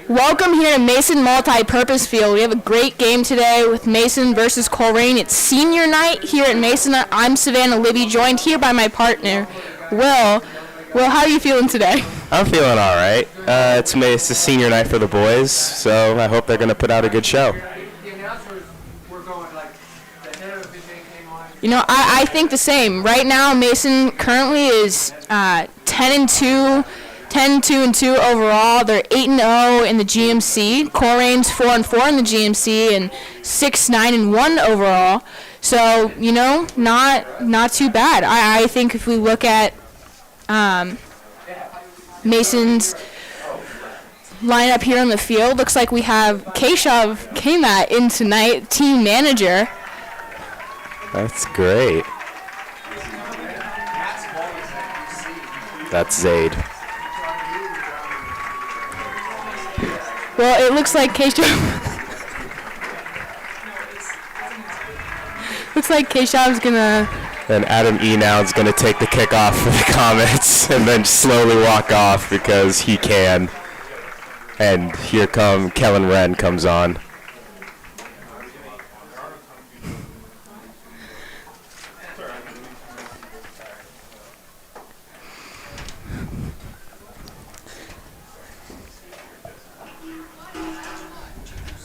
Welcome here to Mason Multi-Purpose Field. We have a great game today with Mason versus Colerain. It's senior night here at Mason. I'm Savannah Libby, joined here by my partner, Will. Will, how are you feeling today? I'm feeling all right. It's a senior night for the boys, so I hope they're going to put out a good show. You know, I think the same. Right now, Mason currently is 10-2 overall. They're 8-0 in the GMC. Colerain's 4-4 in the GMC and 6-9-1 overall. So, you know, not too bad. I think if we look at Mason's lineup here on the field, looks like we have Keshav Kamat in tonight, team manager. That's great. That's Zaid. Well, it looks like Keshav's gonna. And Adam E. now is going to take the kickoff for the Comets and then slowly walk off because he can. And here Colerain comes on.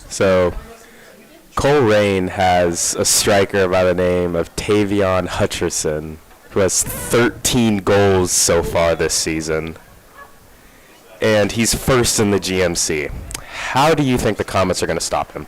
So Colerain has a striker by the name of Tavion Hutcherson, who has 13 goals so far this season. And he's first in the GMC. How do you think the Comets are going to stop him?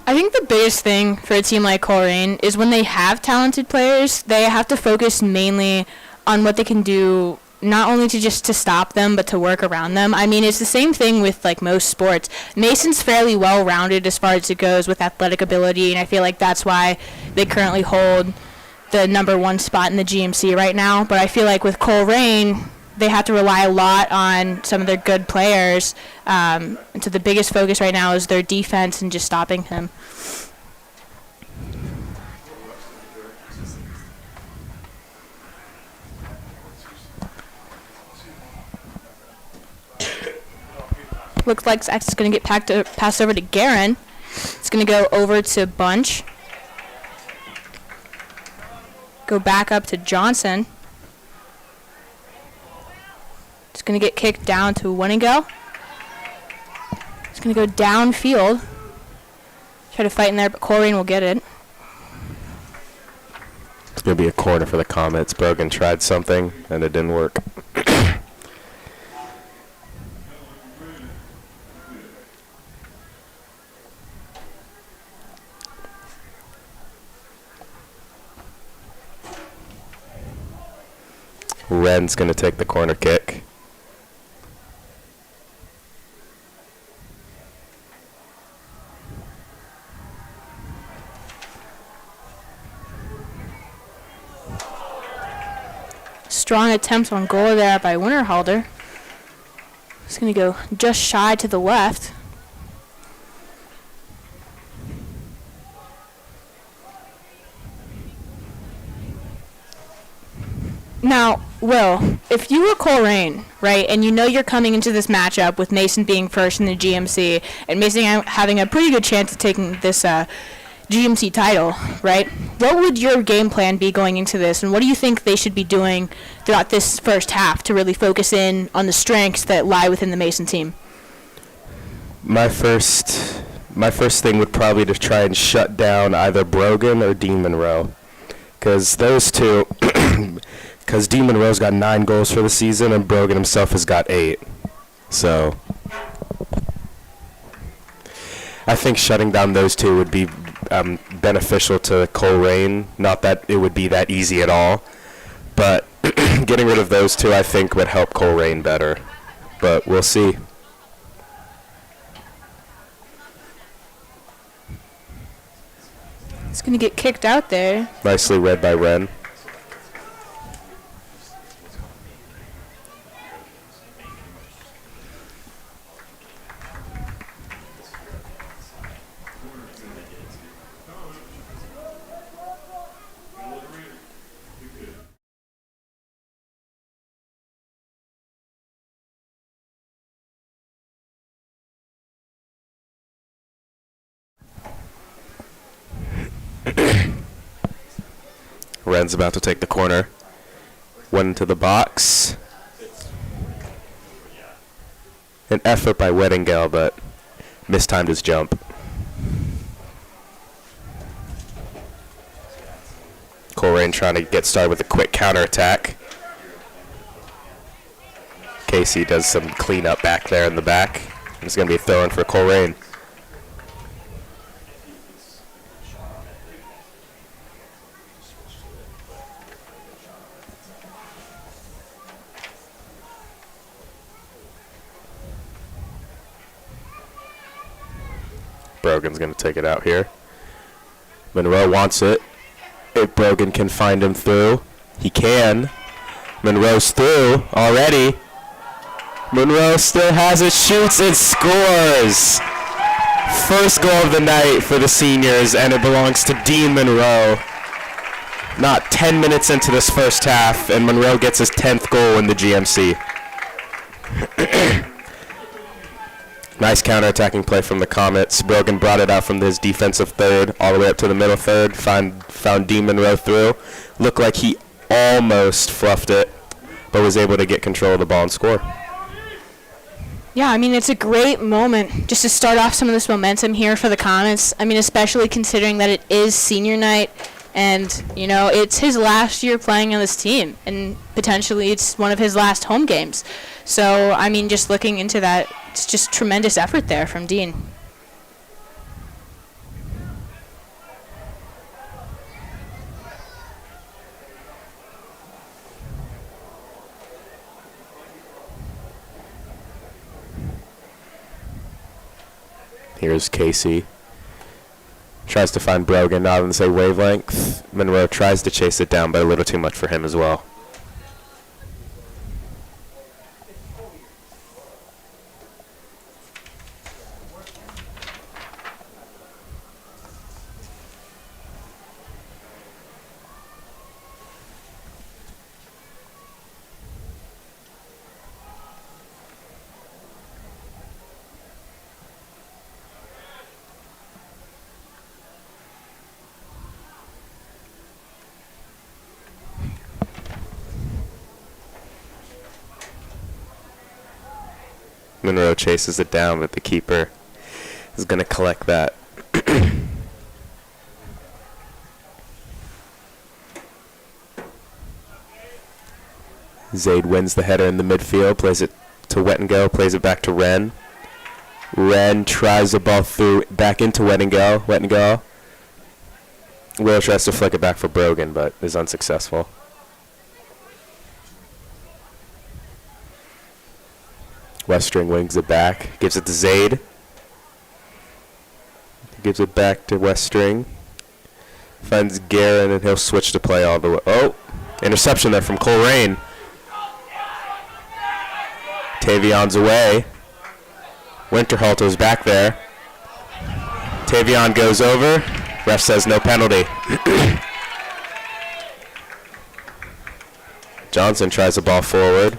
I think the biggest thing for a team like Colerain is when they have talented players, they have to focus mainly on what they can do, not only to stop them, but to work around them. I mean, it's the same thing with like most sports. Mason's fairly well-rounded as far as it goes with athletic ability, and I feel like that's why they currently hold the #1 spot in the GMC right now. But I feel like with Colerain, they have to rely a lot on some of their good players. And so the biggest focus right now is their defense and just stopping him. Looks like it's going to get passed over to Garen. It's going to go over to Bunch. Go back up to Johnson. It's going to get kicked down to Winnigo. It's going to go downfield. Try to fight in there, but Colerain will get it. It's going to be a corner for the Comets. Brogan tried something, and it didn't work. Ren's going to take the corner kick. Strong attempt on goal there by Winterhalter. It's going to go just shy to the left. Now, Will, if you were Colerain, right, and you know you're coming into this matchup with Mason being first in the GMC and Mason having a pretty good chance of taking this GMC title, right, what would your game plan be going into this, and what do you think they should be doing throughout this first half to really focus in on the strengths that lie within the Mason team? My first thing would probably to try and shut down either Brogan or Dean Monroe, because those two. Because Dean Monroe's got 9 goals for the season, and Brogan himself has got 8. So I think shutting down those two would be beneficial to Colerain. Not that it would be that easy at all, but getting rid of those two, I think, would help Colerain better. But we'll see. It's going to get kicked out there. Nicely read by Ren. Ren's about to take the corner. Went into the box. An effort by Weddingale, but mistimed his jump. Colerain trying to get started with a quick counterattack. Casey does some cleanup back there in the back. It's going to be a throw-in for Colerain. Brogan's going to take it out here. Monroe wants it. If Brogan can find him through, he can. Monroe's through already. Monroe still has it, shoots, and scores. First goal of the night for the seniors, and it belongs to Dean Monroe. Not 10 minutes into this first half, and Monroe gets his 10th goal in the GMC. Nice counterattacking play from the Comets. Brogan brought it out from his defensive third all the way up to the middle third. Found Dean Monroe through. Looked like he almost fluffed it, but was able to get control of the ball and score. Yeah, I mean, it's a great moment just to start off some of this momentum here for the Comets. I mean, especially considering that it is senior night and, you know, it's his last year playing on this team, and potentially it's one of his last home games. So, I mean, just looking into that, it's just tremendous effort there from Dean. Here's Casey. Tries to find Brogan, not on the same wavelength. Monroe tries to chase it down, but a little too much for him as well. Monroe chases it down, but the keeper is going to collect that. Zaid wins the header in the midfield, plays it to Wettengale, plays it back to Ren. Ren tries the ball through, back into Wettengale. Wettengale. Will tries to flick it back for Brogan, but is unsuccessful. Westring wings it back, gives it to Zaid. Gives it back to Westring. Finds Guerin, and he'll switch to play all the way. Oh, interception there from Colerain. Tavion's away. Winterhalter's back there. Tavion goes over. Ref says no penalty. Johnson tries the ball forward.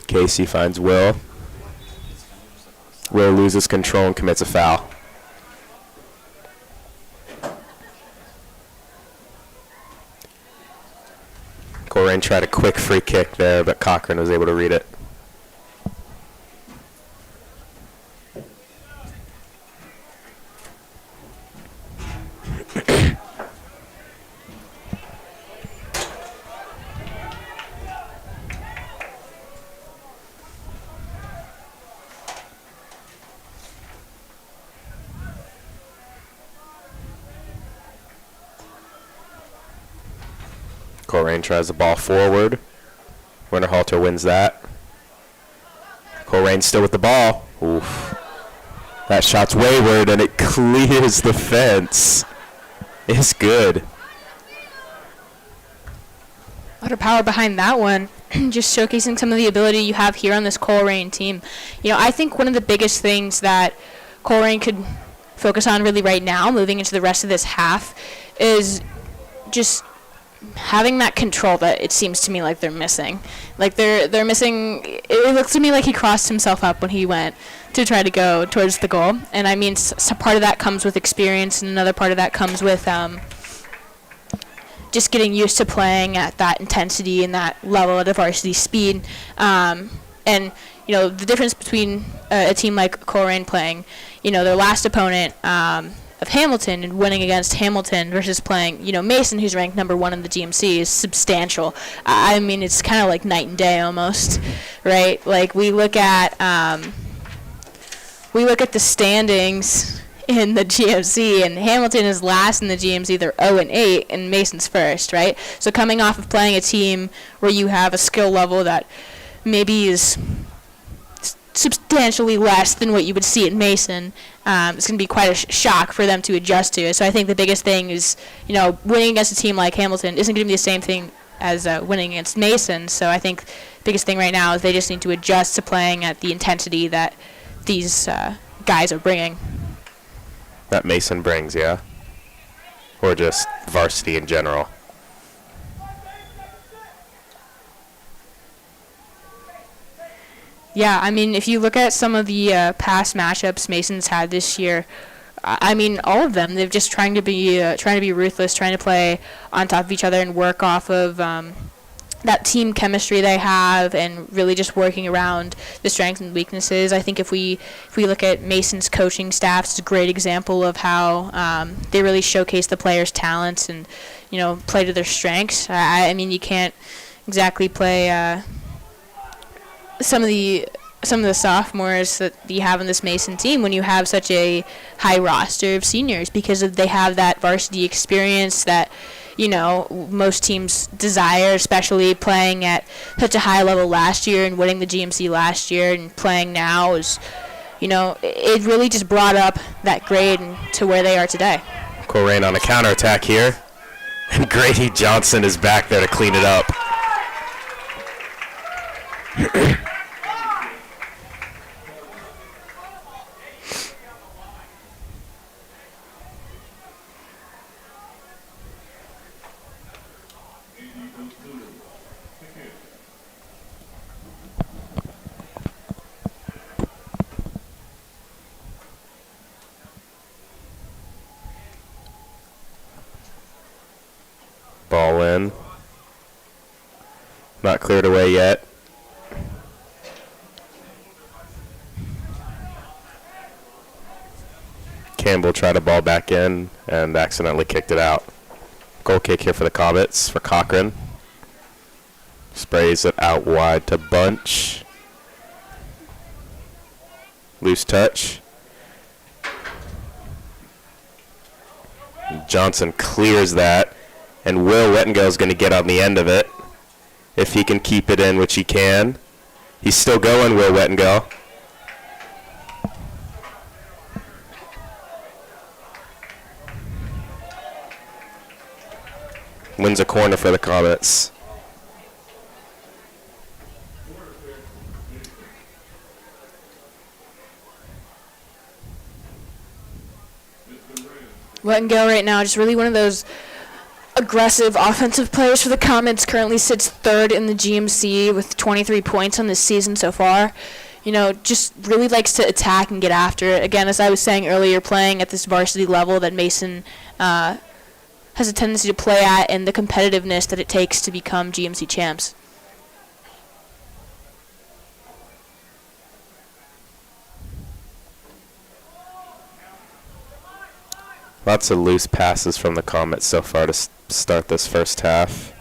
Casey finds Will. Will loses control and commits a foul. Colerain tried a quick free kick there, but Cochran was able to read it. Colerain tries the ball forward. Winterhalter wins that. Colerain still with the ball. Oof. That shot's wayward, and it clears the fence. It's good. A lot of power behind that one. Just showcasing some of the ability you have here on this Colerain team. You know, I think one of the biggest things that Colerain could focus on really right now, moving into the rest of this half, is just having that control that it seems to me like they're missing. Like they're missing. It looks to me like he crossed himself up when he went to try to go towards the goal. And I mean, part of that comes with experience, and another part of that comes with just getting used to playing at that intensity and that level at a varsity speed. And the difference between a team like Colerain playing, their last opponent of Hamilton and winning against Hamilton versus playing, Mason, who's ranked number 1 in the GMC, is substantial. I mean, it's kind of like night and day almost, right? Like we look at the standings in the GMC, and Hamilton is last in the GMC. They're 0-8, and Mason's first, right? So coming off of playing a team where you have a skill level that maybe is substantially less than what you would see at Mason, it's going to be quite a shock for them to adjust to. So I think the biggest thing is, winning against a team like Hamilton isn't going to be the same thing as winning against Mason. So I think the biggest thing right now is they just need to adjust to playing at the intensity that these guys are bringing. That Mason brings, yeah? Or just varsity in general? Yeah, I mean, if you look at some of the past matchups Mason's had this year, I mean, all of them, they've just trying to be ruthless, trying to play on top of each other and work off of that team chemistry they have, and really just working around the strengths and weaknesses. I think if we look at Mason's coaching staff, it's a great example of how they really showcase the players' talents and play to their strengths. I mean, you can't exactly play some of the sophomores that you have in this Mason team when you have such a high roster of seniors, because they have that varsity experience that most teams desire, especially playing at such a high level last year and winning the GMC last year and playing now is, it really just brought up that grade to where they are today. Colerain on a counterattack here, and Grady Johnson is back there to clean it up. Ball in. Not cleared away yet. Campbell tried to ball back in and accidentally kicked it out. Goal kick here for the Comets for Cochran. Sprays it out wide to Bunch. Loose touch. Johnson clears that, and Will Wettengale is going to get on the end of it if he can keep it in, which he can. He's still going, Will Wettengale. Wins a corner for the Comets. Wettengale right now, just really one of those aggressive offensive players for the Comets. Currently sits 3rd in the GMC with 23 points on this season so far. Just really likes to attack and get after it. Again, as I was saying earlier, playing at this varsity level that Mason has a tendency to play at, and the competitiveness that it takes to become GMC champs. Lots of loose passes from the Comets so far to start this first half.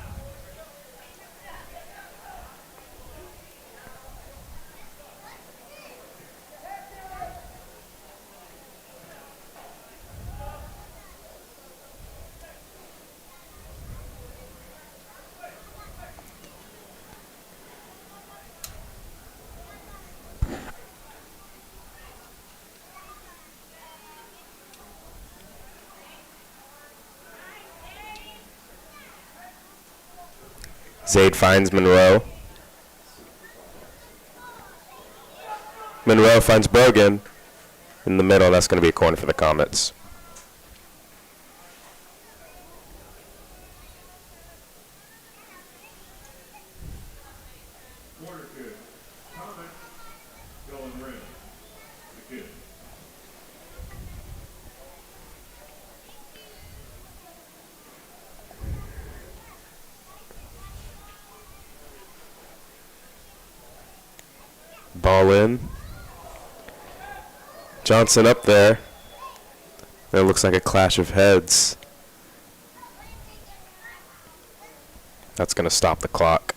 Zaid finds Monroe. Monroe finds Brogan. In the middle, that's going to be a corner for the Comets. Ball in. Johnson up there. It looks like a clash of heads. That's going to stop the clock.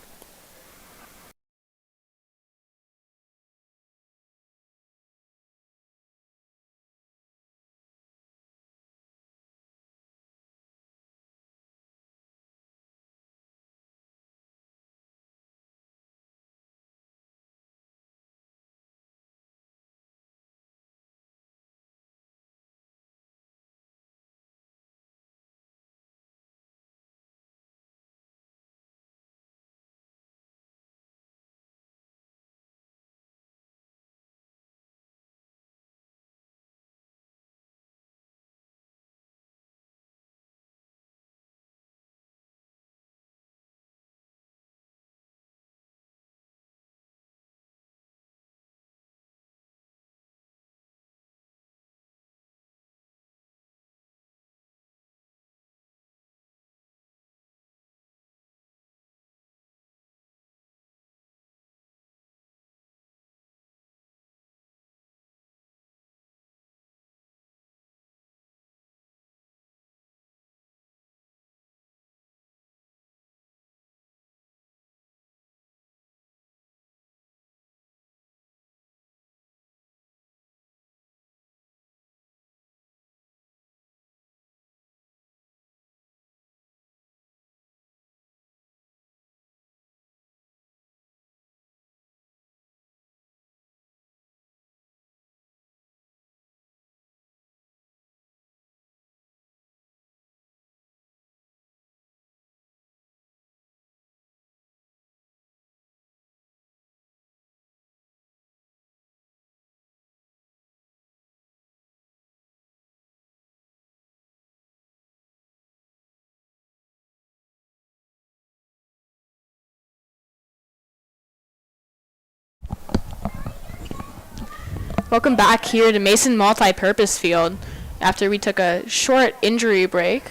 Welcome back here to Mason Multi-Purpose Field after we took a short injury break.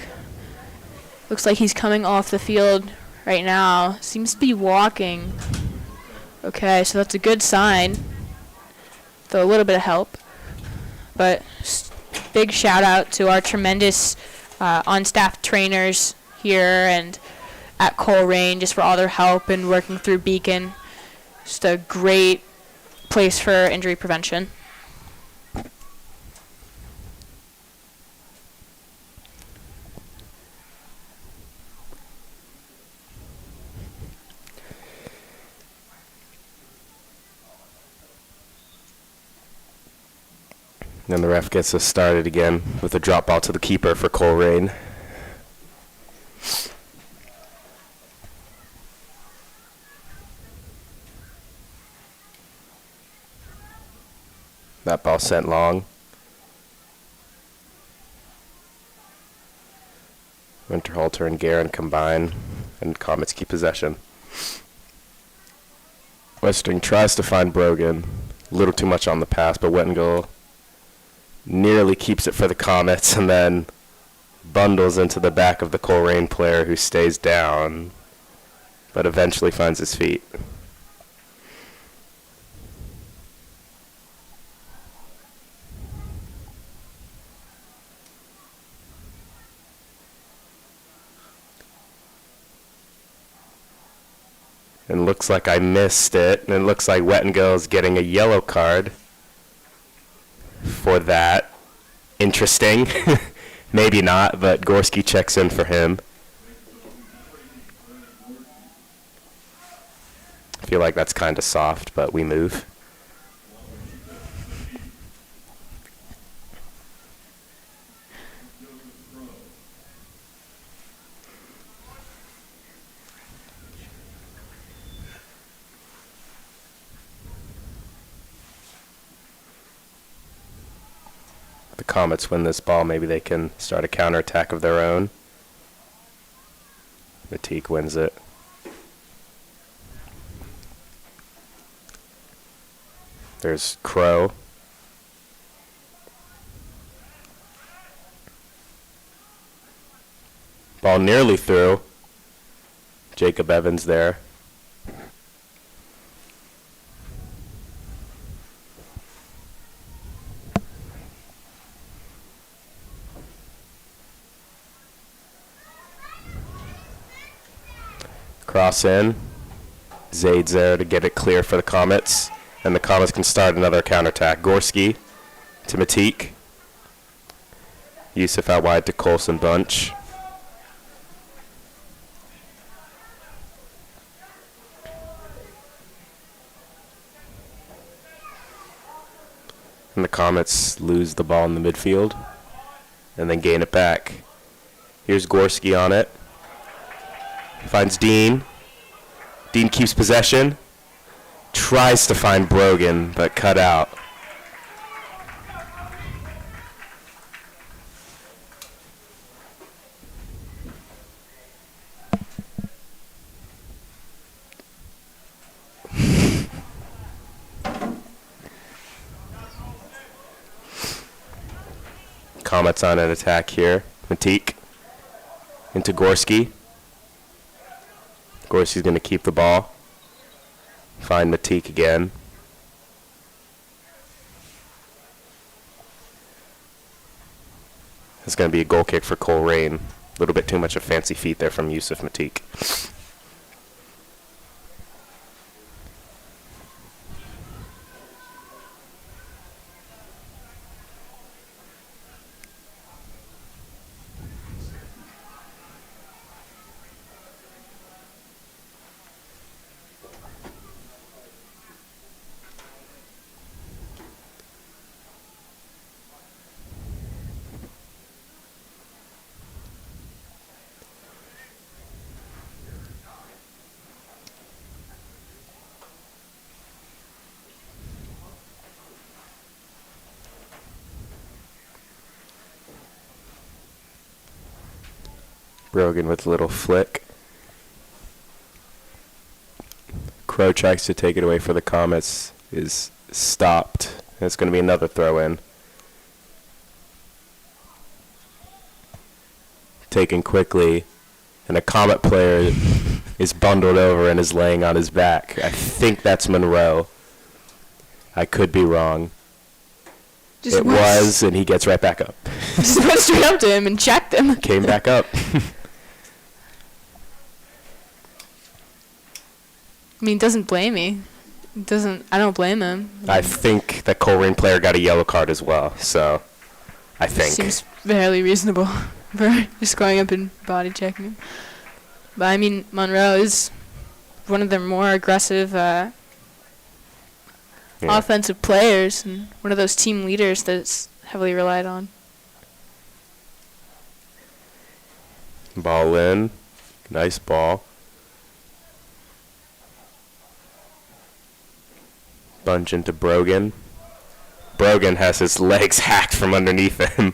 Looks like he's coming off the field right now. Seems to be walking. Okay, so that's a good sign. Though a little bit of help. But big shout out to our tremendous on-staff trainers here and at Colerain just for all their help in working through Beacon. Just a great place for injury prevention. Then the ref gets us started again with a drop ball to the keeper for Colerain. That ball sent long. Winterhalter and Guerin combine, and Comets keep possession. Westering tries to find Brogan. A little too much on the pass, but Wettengill nearly keeps it for the Comets and then bundles into the back of the Colerain player who stays down, but eventually finds his feet. And looks like I missed it, and it looks like Wettengill is getting a yellow card for that. Interesting. Maybe not, but Gorski checks in for him. I feel like that's kind of soft, but we move. Comets win this ball, maybe they can start a counterattack of their own. Matique wins it. There's Crow. Ball nearly through. Jacob Evans there. Cross in. Zade's there to get it clear for the Comets. And the Comets can start another counterattack. Gorski to Matique. Yusuf out wide to Colson Bunch. And the Comets lose the ball in the midfield and then gain it back. Here's Gorski on it. Finds Dean. Dean keeps possession. Tries to find Brogan, but cut out. Comets on an attack here. Matique into Gorski. Gorski's going to keep the ball. Find Matique again. It's going to be a goal kick for Colerain. A little bit too much of fancy feet there from Yusuf Matique. Brogan with a little flick. Crow tries to take it away for the Comets. Is stopped. And it's going to be another throw in. Taken quickly. And a Comet player is bundled over and is laying on his back. I think that's Monroe. I could be wrong. It was, and he gets right back up. Just went straight up to him and checked him. Came back up. I mean, doesn't blame me. I don't blame him. I think the Colerain player got a yellow card as well, so I think. Seems fairly reasonable for just going up and body checking him. But I mean, Monroe is one of their more aggressive offensive players and one of those team leaders that's heavily relied on. Ball in. Nice ball. Bunch into Brogan. Brogan has his legs hacked from underneath him.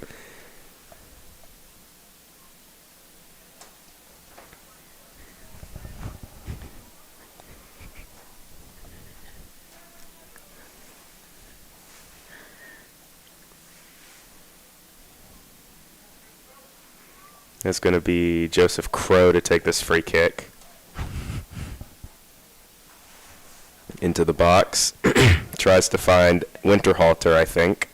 It's going to be Joseph Crow to take this free kick. Into the box. Tries to find Winterhalter, I think.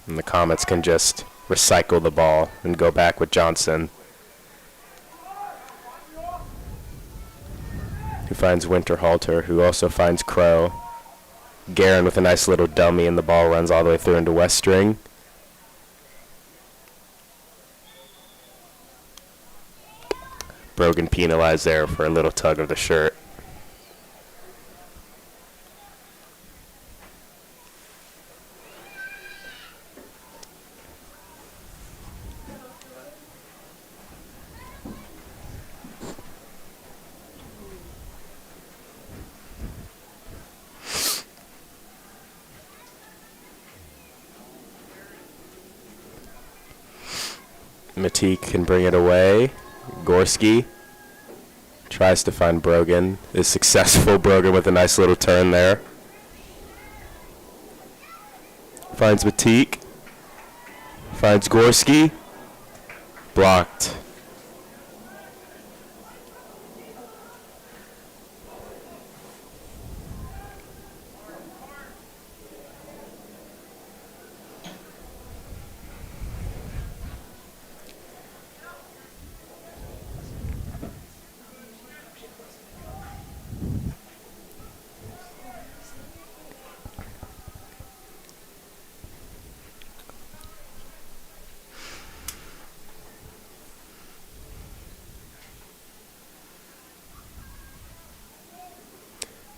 And the Comets can just recycle the ball and go back with Johnson. Who finds Winterhalter, who also finds Crow. Guerin with a nice little dummy, and the ball runs all the way through into West String. Brogan penalized there for a little tug of the shirt. Matique can bring it away. Gorski tries to find Brogan. Is successful. Brogan with a nice little turn there. Finds Matique. Finds Gorski. Blocked.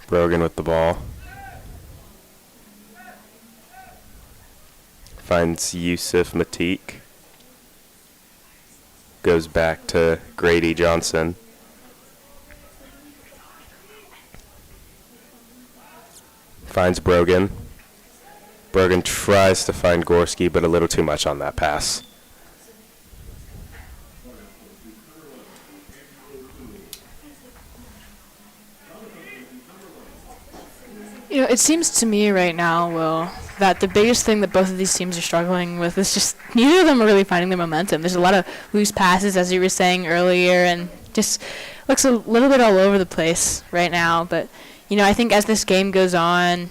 Brogan with the ball. Finds Yusuf Matique. Goes back to Grady Johnson. Finds Brogan. Brogan tries to find Gorski, but a little too much on that pass. You know, it seems to me right now, Will, that the biggest thing that both of these teams are struggling with is just neither of them are really finding their momentum. There's a lot of loose passes, as you were saying earlier, and just looks a little bit all over the place right now. But, you know, I think as this game goes on,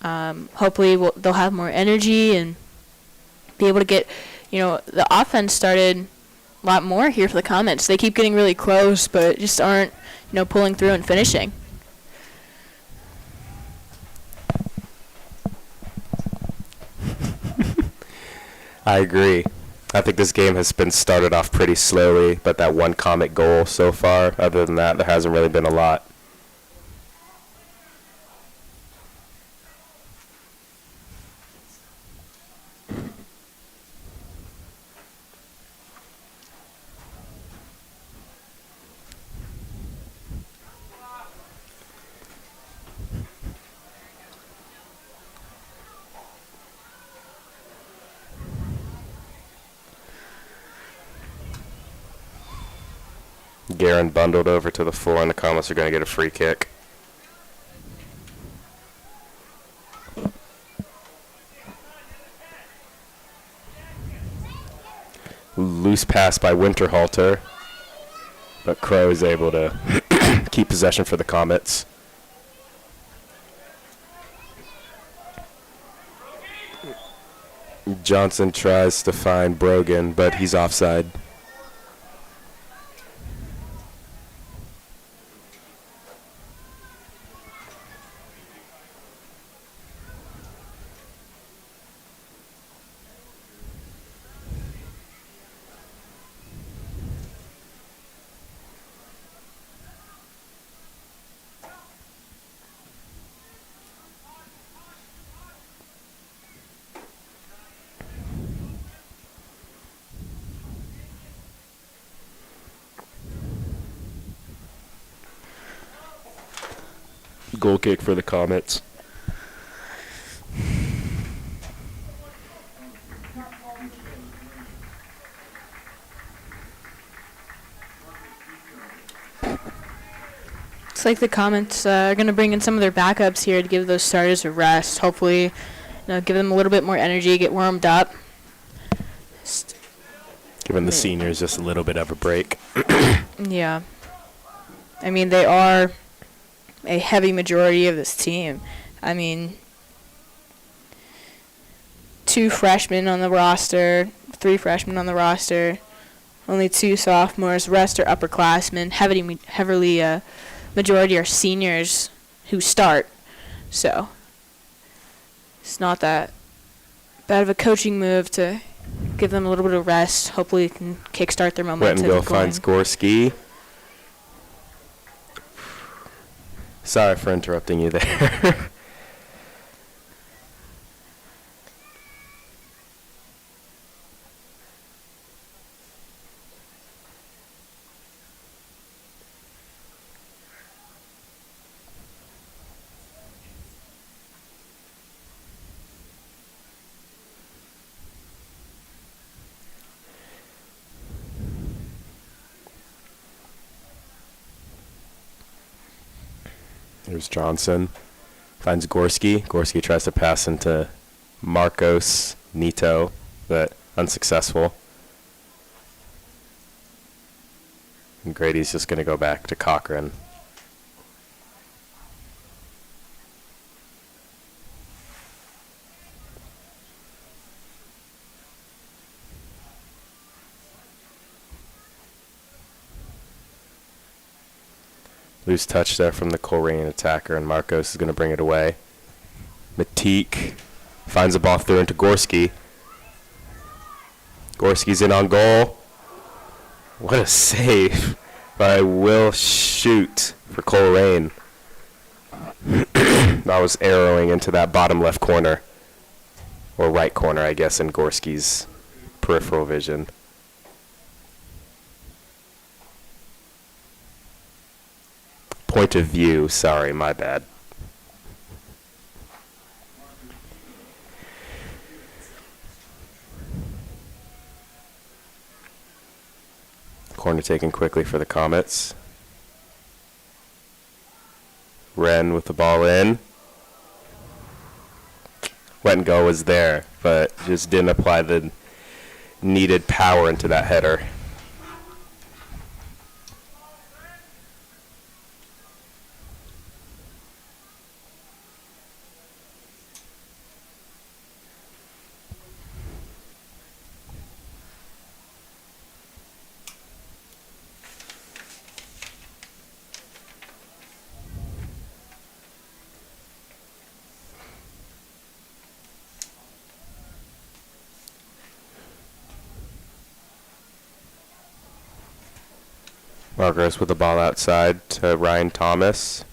hopefully they'll have more energy and be able to get, you know, the offense started a lot more here for the Comets. They keep getting really close, but just aren't, you know, pulling through and finishing. I agree. I think this game has been started off pretty slowly, but that one Comet goal so far, other than that, there hasn't really been a lot. Guerin bundled over to the floor, and the Comets are going to get a free kick. Loose pass by Winterhalter, but Crow is able to keep possession for the Comets. Johnson tries to find Brogan, but he's offside. Goal kick for the Comets. It's like the Comets are going to bring in some of their backups here to give those starters a rest. Hopefully, you know, give them a little bit more energy, get warmed up. Giving the seniors just a little bit of a break. Yeah. I mean, they are a heavy majority of this team. I mean, 2 freshmen on the roster, 3 freshmen on the roster, only 2 sophomores. Rest are upperclassmen. Heavily majority are seniors who start. So it's not that bad of a coaching move to give them a little bit of rest. Hopefully it can kickstart their momentum. Wettengill finds Gorski. Sorry for interrupting you there. Here's Johnson. Finds Gorski. Gorski tries to pass into Marcos Nito, but unsuccessful. And Grady's just going to go back to Colerain. Loose touch there from the Colerain attacker, and Marcos is going to bring it away. Matique finds the ball through into Gorski. Gorski's in on goal. What a save by Will Shoot for Colerain. That was arrowing into that bottom left corner. Or right corner, I guess, in Gorski's peripheral vision. Point of view, sorry, my bad. Corner taken quickly for the Comets. Wren with the ball in. Wet and go was there, but just didn't apply the needed power into that header. Marcos with the ball outside to Ryan Thomas.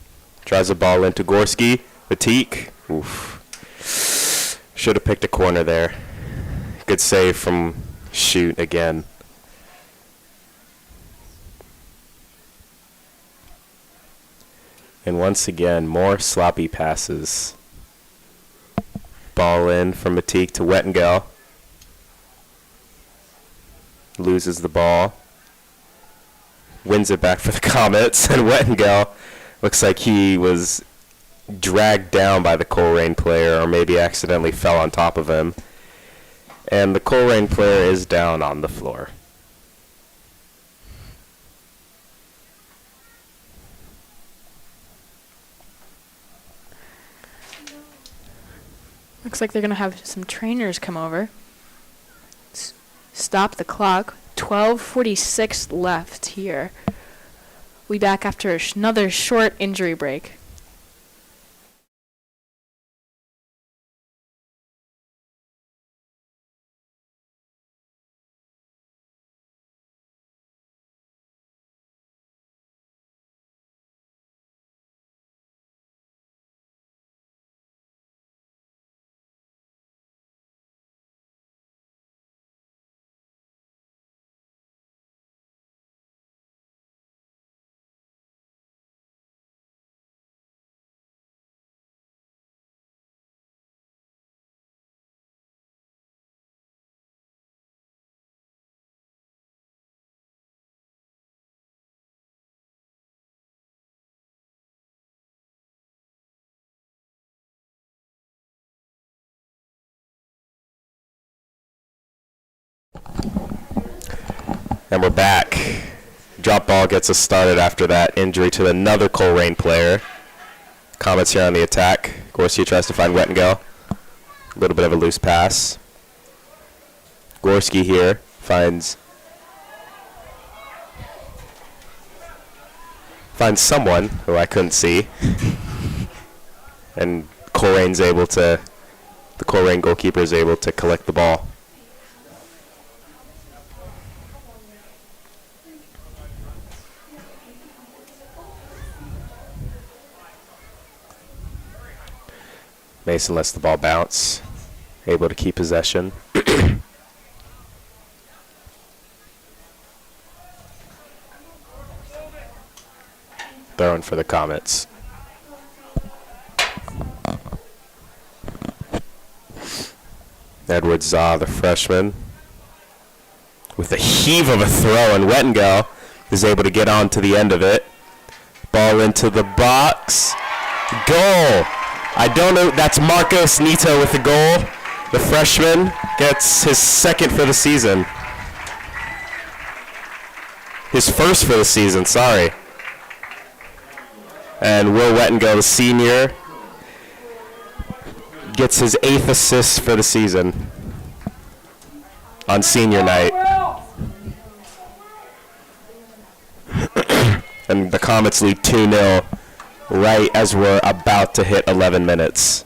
Tries the ball into Gorski. Matique. Oof. Should have picked a corner there. Good save from Shoot again. And once again, more sloppy passes. Ball in from Matique to Wettengel. Loses the ball. Wins it back for the Comets, and Wettengel looks like he was dragged down by the Colerain player, or maybe accidentally fell on top of him. And the Colerain player is down on the floor. Looks like they're going to have some trainers come over. Stop the clock. 12:46 left here. We back after another short injury break. And we're back. Drop ball gets us started after that injury to another Colerain player. Comets here on the attack. Gorski tries to find Wettengel. A little bit of a loose pass. Gorski here finds someone who I couldn't see. And the Colerain goalkeeper is able to collect the ball. Mason lets the ball bounce, able to keep possession. Throwing for the Comets. Edward Zaw, the freshman, with a heave of a throw, and Wettengel is able to get on to the end of it. Ball into the box. Goal. I don't know. That's Marcos Nito with the goal. The freshman gets his second for the season. His first for the season, sorry. And Will Wettengo, the senior, gets his 8th assist for the season on senior night. And the Comets lead 2-0 right as we're about to hit 11 minutes.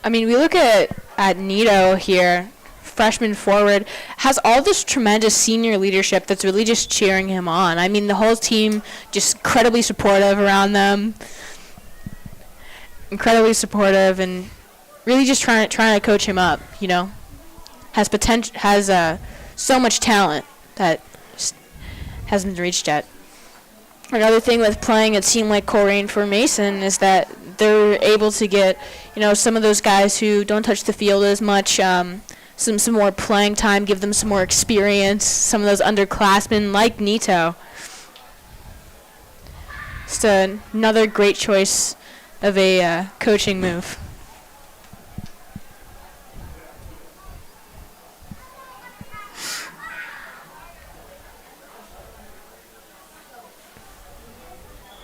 I mean, we look at Nito here, freshman forward, has all this tremendous senior leadership that's really just cheering him on. I mean, the whole team just incredibly supportive around them. Incredibly supportive and really just trying to coach him up, you know. Has potential, has so much talent that just hasn't been reached yet. Another thing with playing a team like Colerain for Mason is that they're able to get, you know, some of those guys who don't touch the field as much, some more playing time, give them some more experience, some of those underclassmen like Nito. Just another great choice of a coaching move.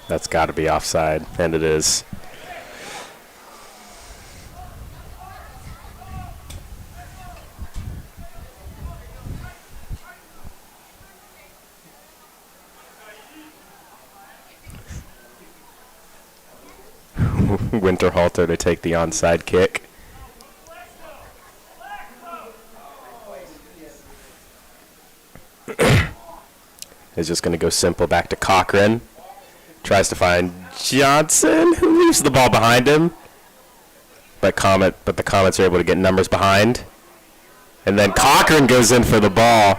That's got to be offside, and it is. Winterhalter to take the onside kick. Is just going to go simple back to Colerain. Tries to find Johnson, who leaves the ball behind him. But the Comets are able to get numbers behind. And then Colerain goes in for the ball.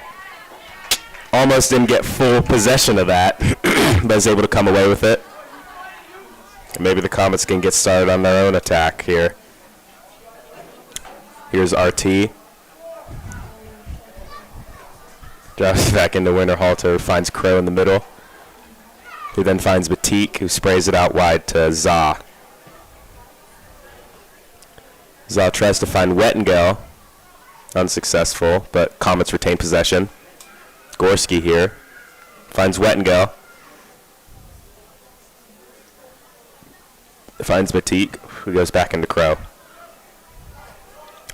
Almost didn't get full possession of that, but is able to come away with it. And maybe the Comets can get started on their own attack here. Here's RT. Drops back into Winterhalter, who finds Crow in the middle. Who then finds Batik, who sprays it out wide to Za. Za tries to find Wettengo. Unsuccessful, but Comets retain possession. Gorski here. Finds Wettengo. Finds Batik, who goes back into Crow.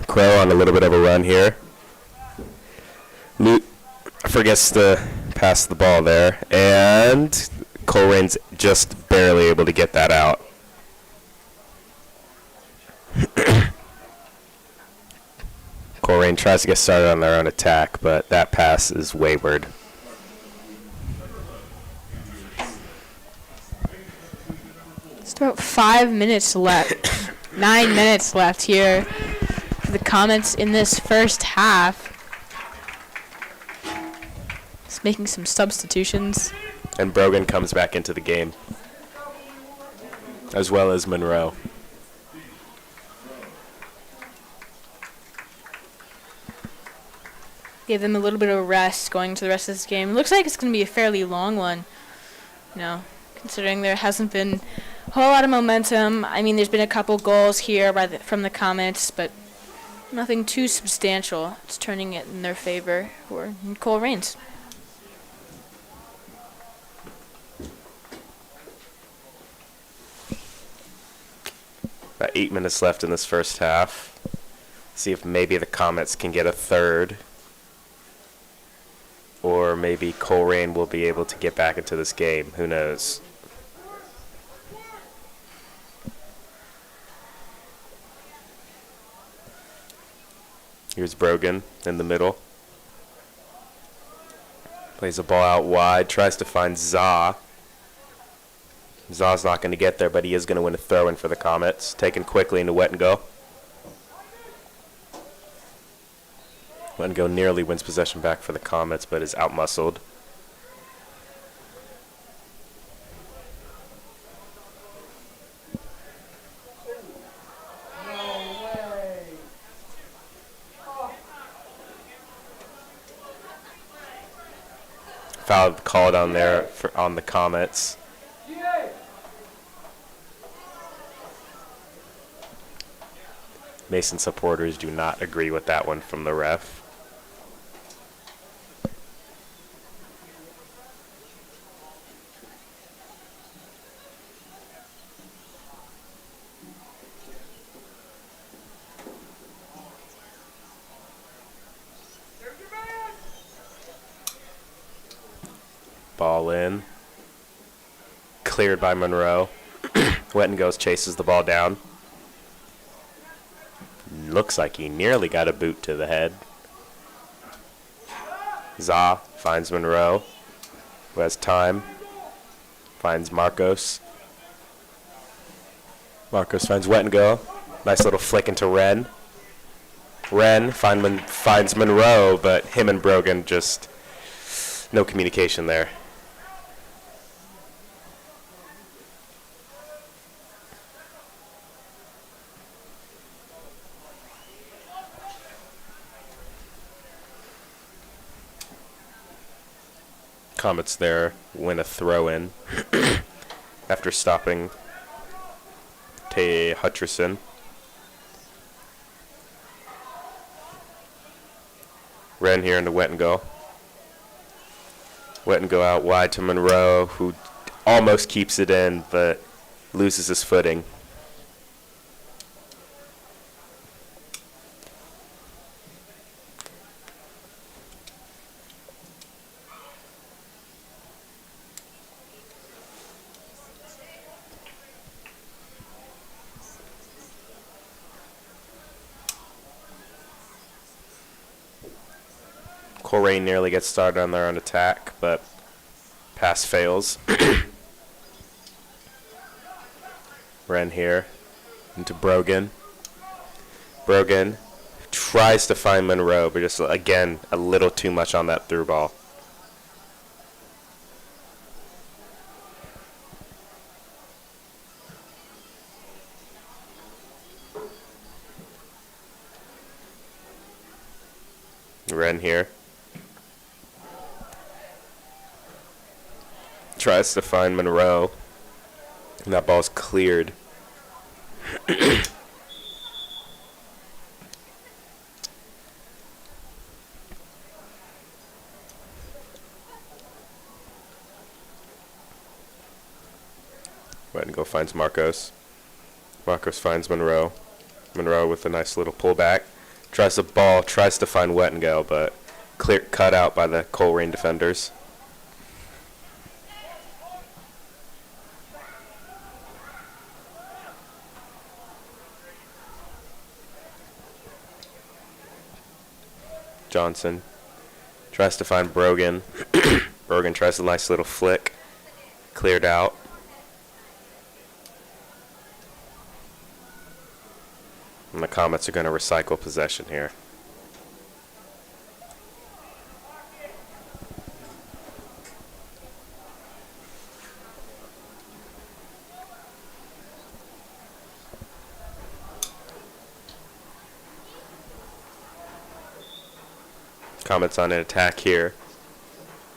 Crow on a little bit of a run here. Luke forgets to pass the ball there, and Colerain's just barely able to get that out. Colerain tries to get started on their own attack, but that pass is wayward. It's about 5 minutes left. 9 minutes left here for the Comets in this first half. Just making some substitutions. And Brogan comes back into the game, as well as Monroe. Give them a little bit of rest going to the rest of this game. Looks like it's going to be a fairly long one, you know, considering there hasn't been a whole lot of momentum. I mean, there's been a couple goals here from the Comets, but nothing too substantial. It's turning it in their favor, or in Colerain's. About 8 minutes left in this first half. See if maybe the Comets can get a third. Or maybe Colerain will be able to get back into this game. Who knows? Here's Brogan in the middle. Plays the ball out wide. Tries to find Za. Za's not going to get there, but he is going to win a throw-in for the Comets. Taken quickly into Wettengo. Wettengo nearly wins possession back for the Comets, but is outmuscled. Foul called on there on the Comets. Mason supporters do not agree with that one from the ref. Ball in. Cleared by Monroe. Wetton goes, chases the ball down. Looks like he nearly got a boot to the head. Za finds Monroe, who has time. Finds Marcos. Marcos finds Wettengo. Nice little flick into Ren. Ren finds Monroe, but him and Brogan just no communication there. Comets there win a throw-in after stopping Tay Hutcherson. Ren here into Wettengo. Wettengo out wide to Monroe, who almost keeps it in, but loses his footing. Colerain nearly gets started on their own attack, but pass fails. Ren here into Brogan. Brogan tries to find Monroe, but just, again, a little too much on that through ball. Ren here. Tries to find Monroe, and that ball's cleared. Wettengo finds Marcos. Marcos finds Monroe. Monroe with a nice little pullback. Tries to find Wettengo, but cut out by the Colerain defenders. Johnson tries to find Brogan. Brogan tries a nice little flick. Cleared out. And the Comets are going to recycle possession here. Comets on an attack here.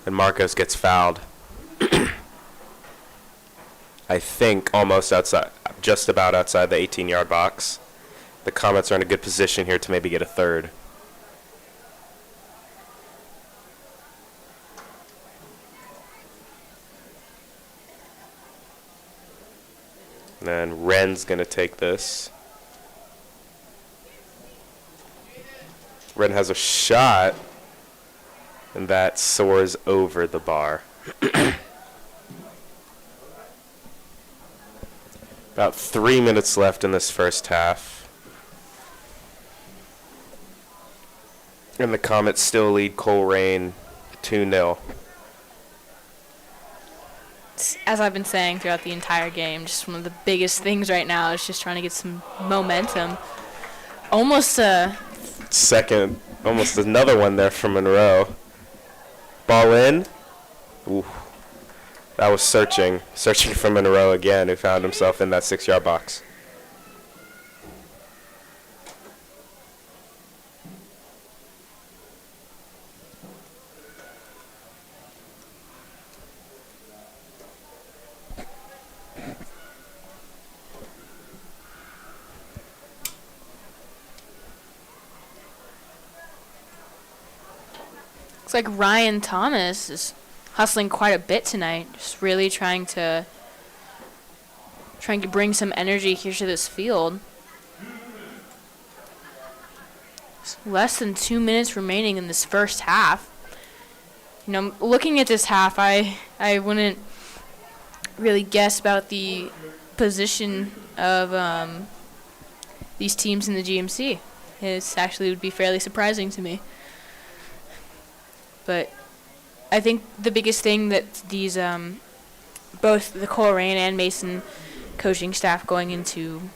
And Marcos gets fouled. I think almost outside, just about outside the 18-yard box. The Comets are in a good position here to maybe get a third. And then Ren's going to take this. Ren has a shot, and that soars over the bar. About 3 minutes left in this first half. And the Comets still lead Colerain 2-0. As I've been saying throughout the entire game, just one of the biggest things right now is just trying to get some momentum. Almost another one there from Monroe. Ball in. Ooh. That was searching for Monroe again, who found himself in that 6-yard box. Looks like Ryan Thomas is hustling quite a bit tonight, just really trying to bring some energy here to this field. Less than 2 minutes remaining in this first half. Looking at this half, I wouldn't really guess about the position of these teams in the GMC. It actually would be fairly surprising to me. But I think the biggest thing that these both the Colerain and Mason coaching staff going into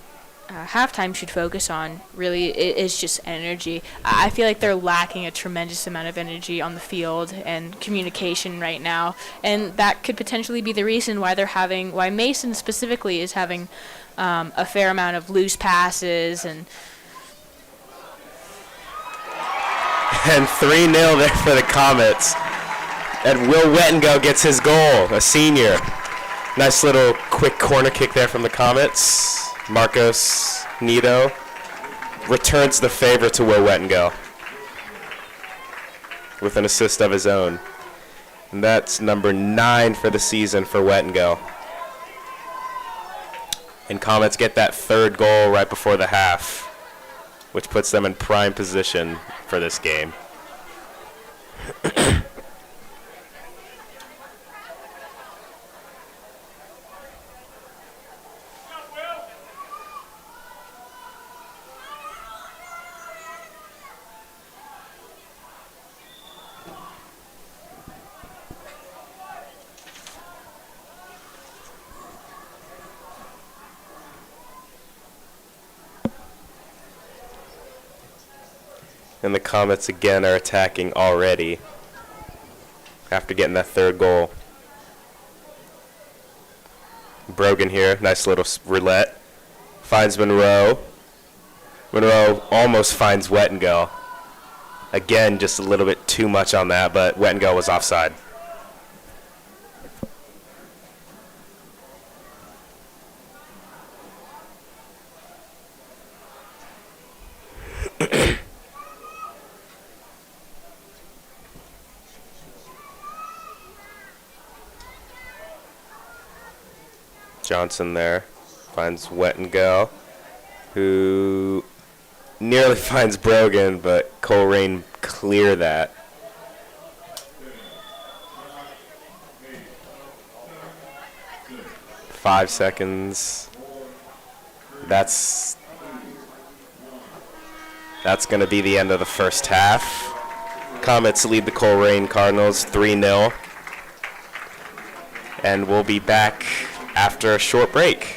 halftime should focus on really is just energy. I feel like they're lacking a tremendous amount of energy on the field and communication right now, and that could potentially be the reason why Mason specifically is having a fair amount of loose passes and 3-0 there for the Comets. And Will Wettengo gets his goal, a senior. Nice little quick corner kick there from the Comets. Marcos Nito returns the favor to Will Wettengo with an assist of his own. And that's number 9 for the season for Wettengo. And Comets get that third goal right before the half, which puts them in prime position for this game. And the Comets again are attacking already after getting that third goal. Brogan here, nice little roulette. Finds Monroe. Monroe almost finds Wettengo. Again, just a little bit too much on that, but Wettengo was offside. Johnson there finds Wettengo, who nearly finds Brogan, but Colerain clear that. Five seconds. That's going to be the end of the first half. Comets lead the Colerain Cardinals 3-0. And we'll be back after a short break.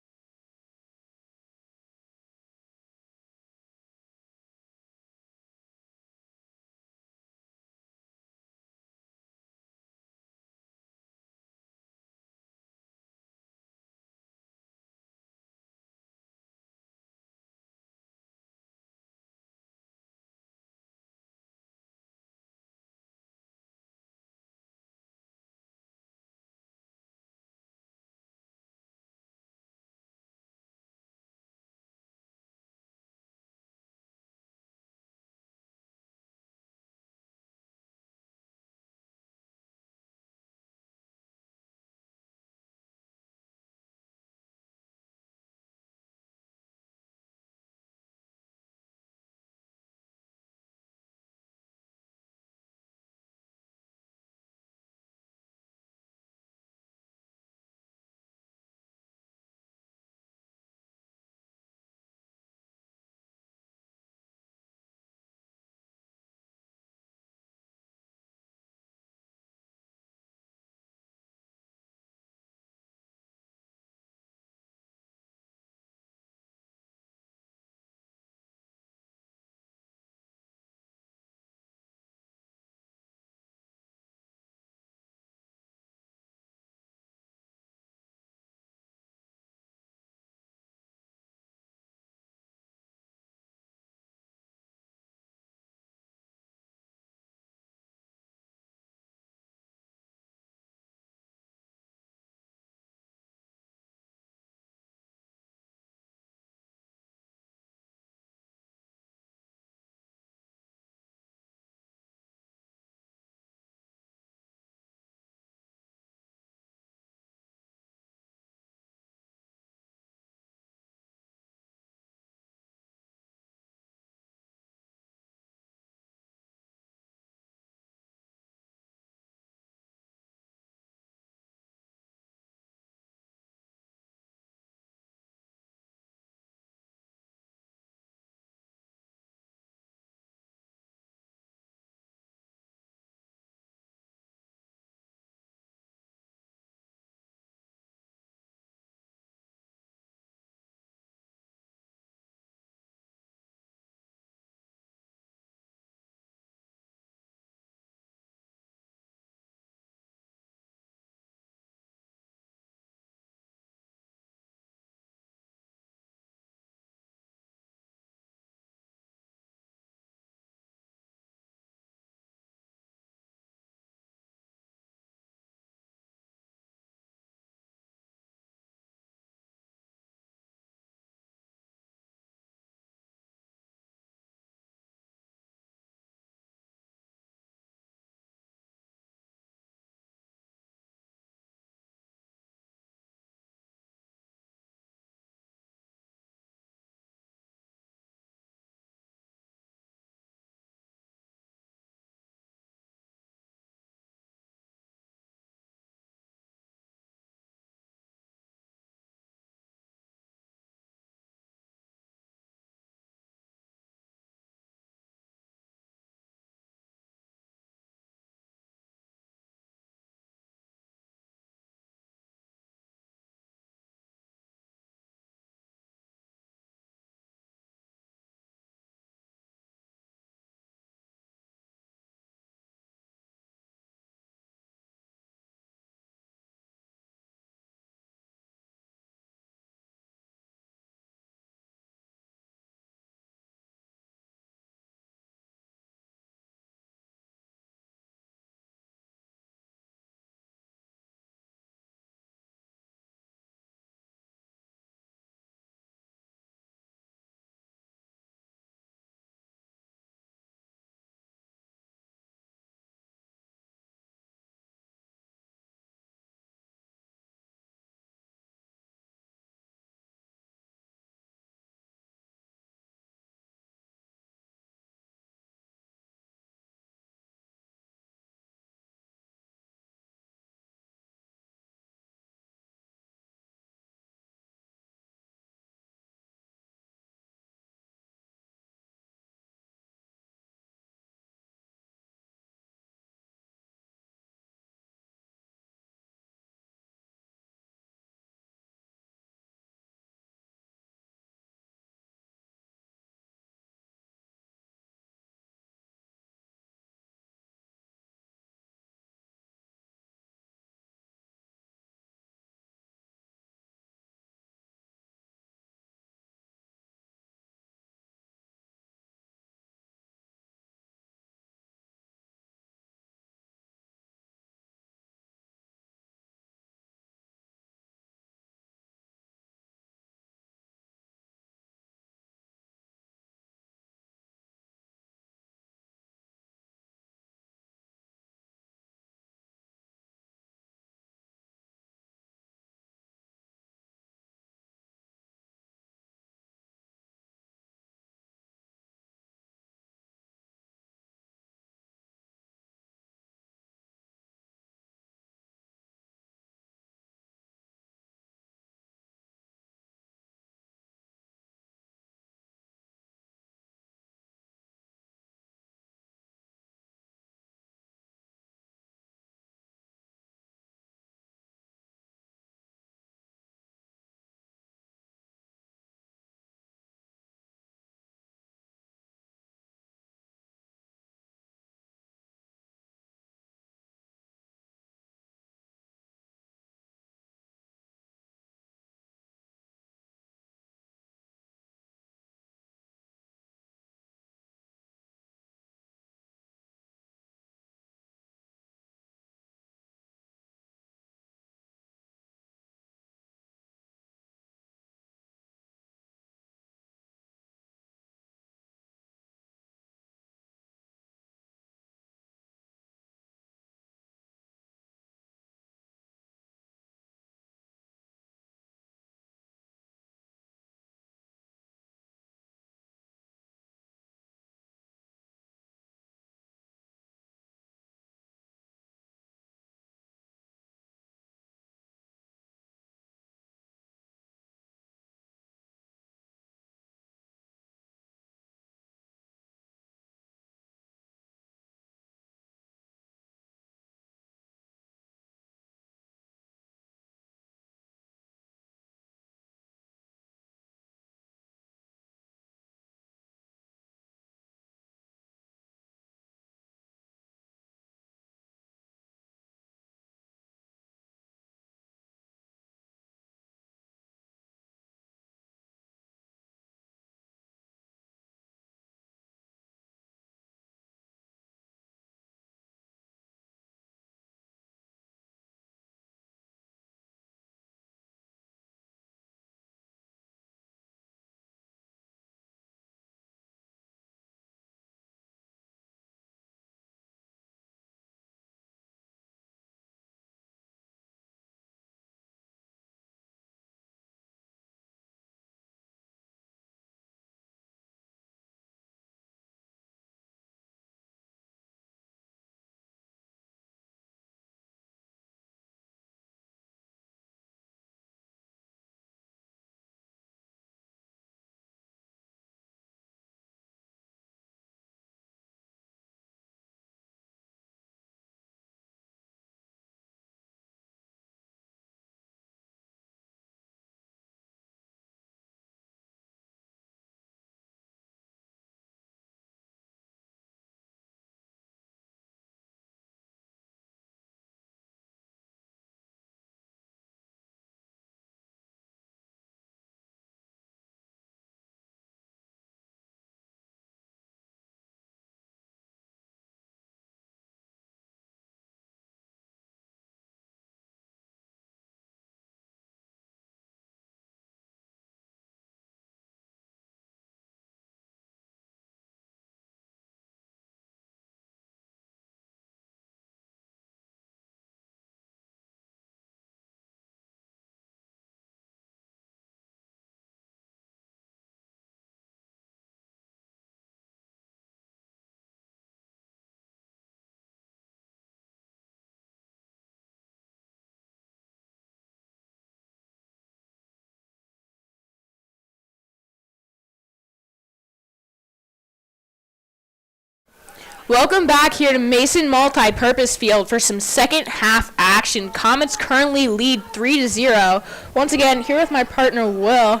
Welcome back here to Mason Multi-Purpose Field for some second half action. Comets currently lead 3-0. Once again, here with my partner, Will.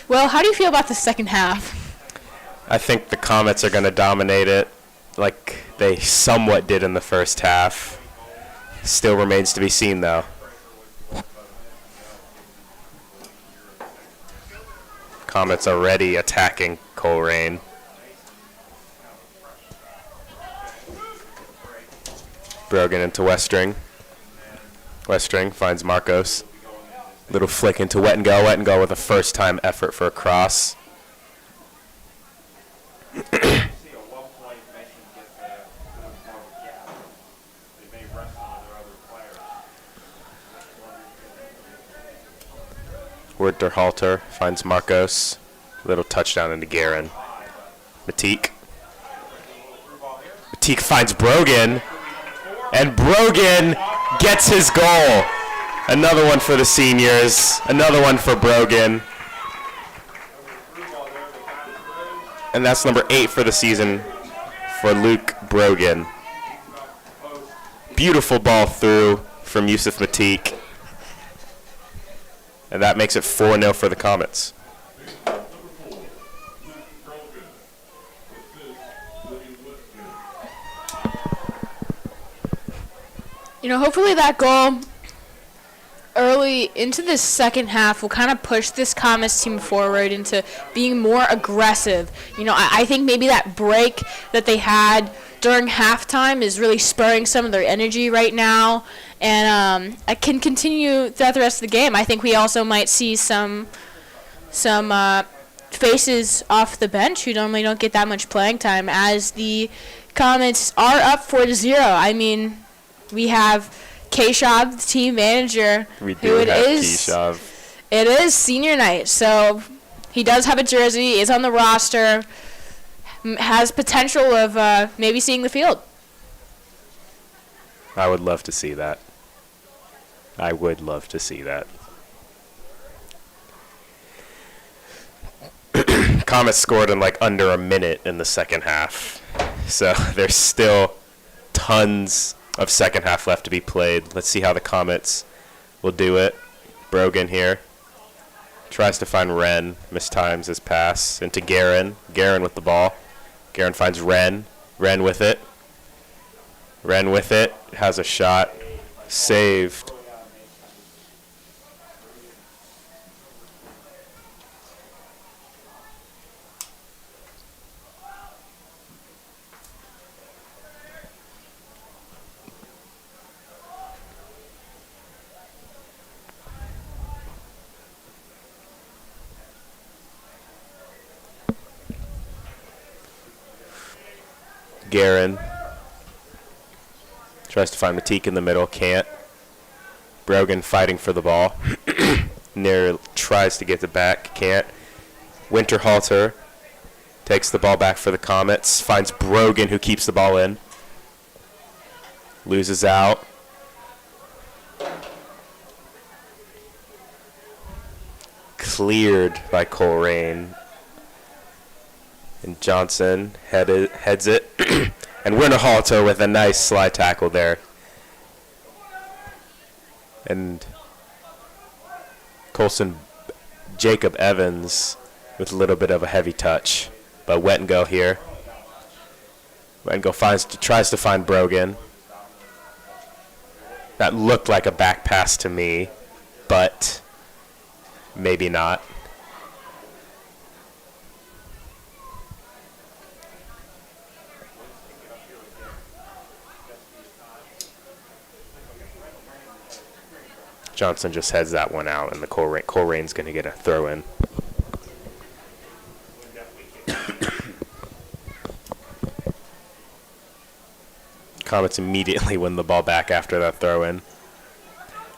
Will, how do you feel about the second half? I think the Comets are going to dominate it like they somewhat did in the first half. Still remains to be seen, though. Comets already attacking Colerain. Brogan into Westring. Westring finds Marcos. Little flick into Wet and Go. Wet and Go with a first-time effort for a cross. Winterhalter finds Marcos. Little touchdown into Guerin. Matique. Matique finds Brogan. And Brogan gets his goal. Another one for the seniors. Another one for Brogan. And that's number 8 for the season for Luke Brogan. Beautiful ball through from Yusuf Matique. And that makes it 4-0 for the Comets. You know, hopefully that goal early into the second half will kind of push this Comets team forward into being more aggressive. You know, I think maybe that break that they had during halftime is really spurring some of their energy right now, and I can continue throughout the rest of the game. I think we also might see some faces off the bench who normally don't get that much playing time, as the Comets are up 4-0. I mean, we have Keshav, the team manager, It is senior night, so he does have a jersey, is on the roster, has potential of maybe seeing the field. I would love to see that. I would love to see that. Comets scored in like under a minute in the second half. So there's still tons of second half left to be played. Let's see how the Comets will do it. Brogan here. Tries to find Wren. Mistimes his pass into Guerin. Guerin with the ball. Guerin finds Wren. Wren with it. Wren with it. Has a shot. Saved. Guerin tries to find Matique in the middle, can't. Brogan fighting for the ball. Tries to get it back, can't. Winterhalter takes the ball back for the Comets, finds Brogan, who keeps the ball in. Loses out. Cleared by Colerain. And Johnson heads it. And Winterhalter with a nice slide tackle there. And Jacob Evans with a little bit of a heavy touch. But Wet and Go here. Wet and Go tries to find Brogan. That looked like a back pass to me, but maybe not. Johnson just heads that one out, and the Colerain's going to get a throw in. Comets immediately win the ball back after that throw in.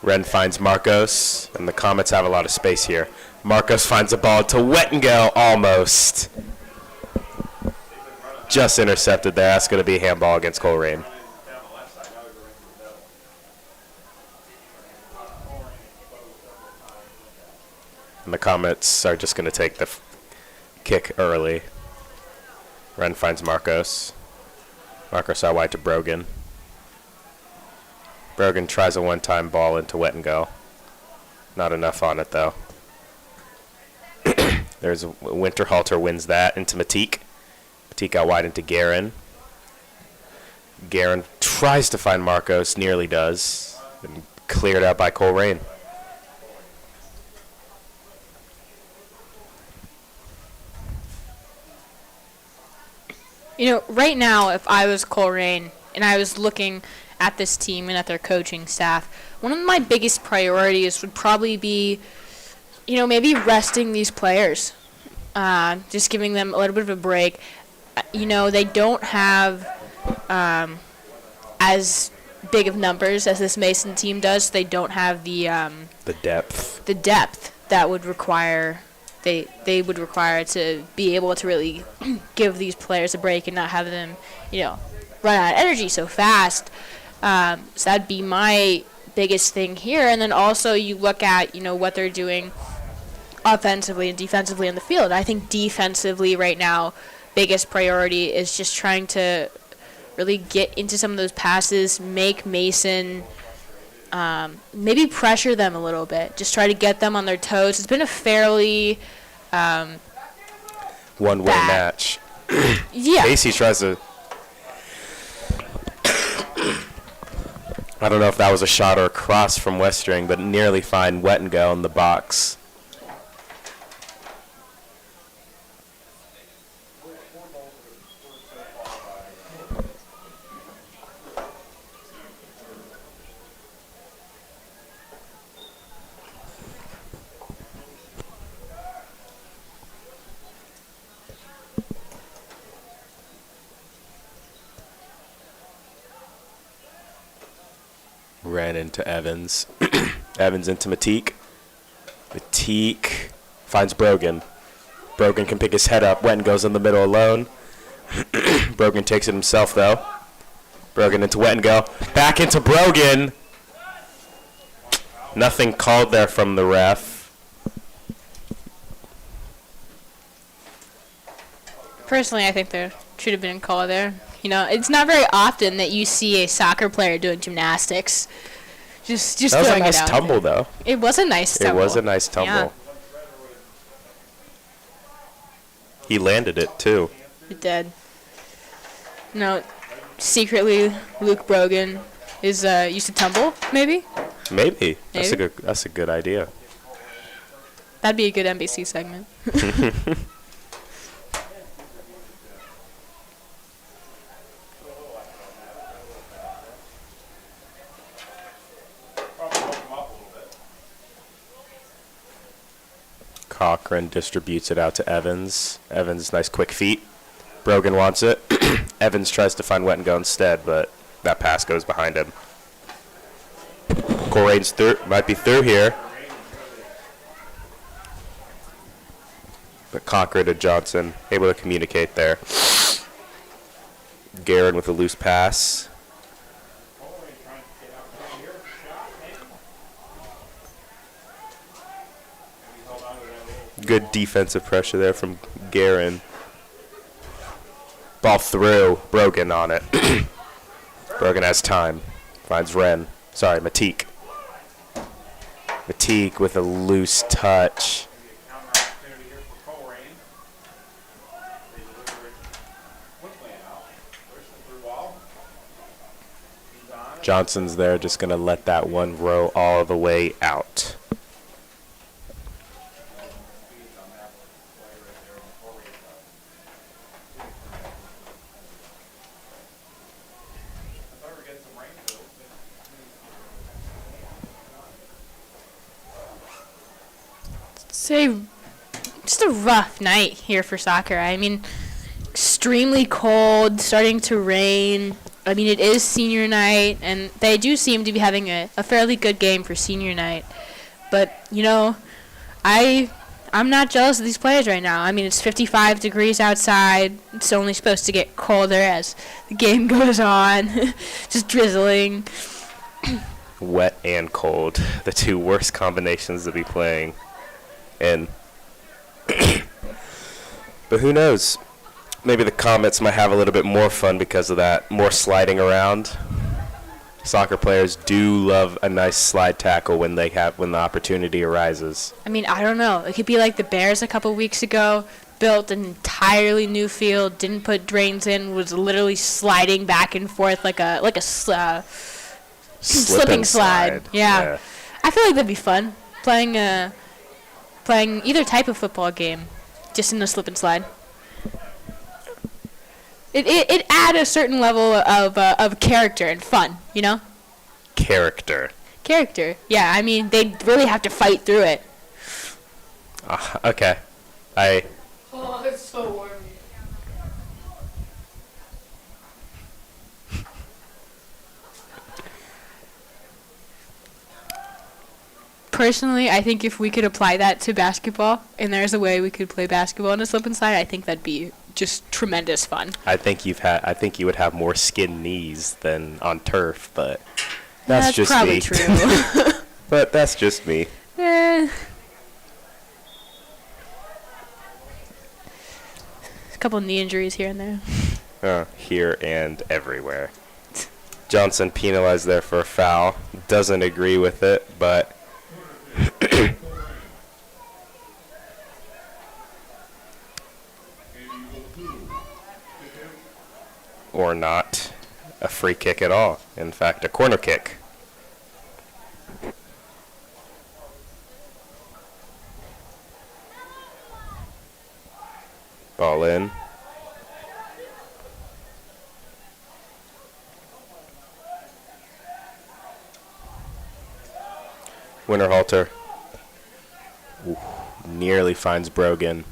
Wren finds Marcos, and the Comets have a lot of space here. Marcos finds the ball to Wet and Go, almost. Just intercepted there. That's going to be a handball against Colerain. And the Comets are just going to take the kick early. Wren finds Marcos. Marcos out wide to Brogan. Brogan tries a one-time ball into Wet and Go. Not enough on it, though. There's Winterhalter wins that into Matique. Matique out wide into Guerin. Guerin tries to find Marcos, nearly does. And cleared out by Colerain. You know, right now, if I was Colerain and I was looking at this team and at their coaching staff, one of my biggest priorities would probably be, you know, maybe resting these players, just giving them a little bit of a break. You know, they don't have as big of numbers as this Mason team does. They don't have the depth. The depth that would require they would require to be able to really give these players a break and not have them, you know, run out of energy so fast. So that'd be my biggest thing here. And then also you look at, you know, what they're doing offensively and defensively in the field. I think defensively right now, biggest priority is just trying to really get into some of those passes, make Mason maybe pressure them a little bit. Just try to get them on their toes. It's been a fairly one-way match. Yeah. Casey tries to... I don't know if that was a shot or a cross from Westring, but nearly find Wet and Go in the box. Ran into Evans. Evans into Matique. Matique finds Brogan. Brogan can pick his head up. Wet and goes in the middle alone. Brogan takes it himself, though. Brogan into Wet and Go. Back into Brogan. Nothing called there from the ref. Personally, I think there should have been a call there. You know, it's not very often that you see a soccer player doing gymnastics. Just that was a throwing nice it out tumble, there. though. It was a nice tumble. It was a nice tumble. Yeah. He landed it, too. It did. No, secretly, Luke Brogan is used to tumble, maybe? Maybe. That's a good idea. That'd be a good NBC segment. Colerain distributes it out to Evans. Evans, nice quick feet. Brogan wants it. Evans tries to find Wet and Go instead, but that pass goes behind him. Colerain's might be through here. But Colerain to Johnson, able to communicate there. Guerin with a loose pass. Good defensive pressure there from Guerin. Ball through. Brogan on it. Brogan has time. Finds Matique. Matique with a loose touch. Johnson's there, just going to let that one row all the way out. Just a rough night here for soccer. I mean, extremely cold, starting to rain. I mean, it is senior night, and they do seem to be having a fairly good game for senior night. But, you know, I'm not jealous of these players right now. I mean, it's 55 degrees outside. It's only supposed to get colder as the game goes on. Just drizzling. Wet and cold. The two worst combinations to be playing. And but who knows? Maybe the Comets might have a little bit more fun because of that, more sliding around. Soccer players do love a nice slide tackle when the opportunity arises. I mean, I don't know. It could be like the Bears a couple weeks ago, built an entirely new field, didn't put drains in, was literally sliding back and forth like a slipping slide. Yeah. I feel like that'd be fun playing either type of football game, just in a slip and slide. It add a certain level of character and fun, you know? Character. Yeah, I mean, they really have to fight through it. Okay. Oh, it's so warm. Personally, I think if we could apply that to basketball, and there's a way we could play basketball in a slip and slide, I think that'd be just tremendous fun. I think you would have more skinned knees than on turf, but that's just probably me. True. But that's just me. A couple knee injuries here and there. Here and everywhere. Johnson penalized there for a foul. Doesn't agree with it, but or not a free kick at all. In fact, a corner kick. Ball in. Winterhalter. Ooh, nearly finds Brogan.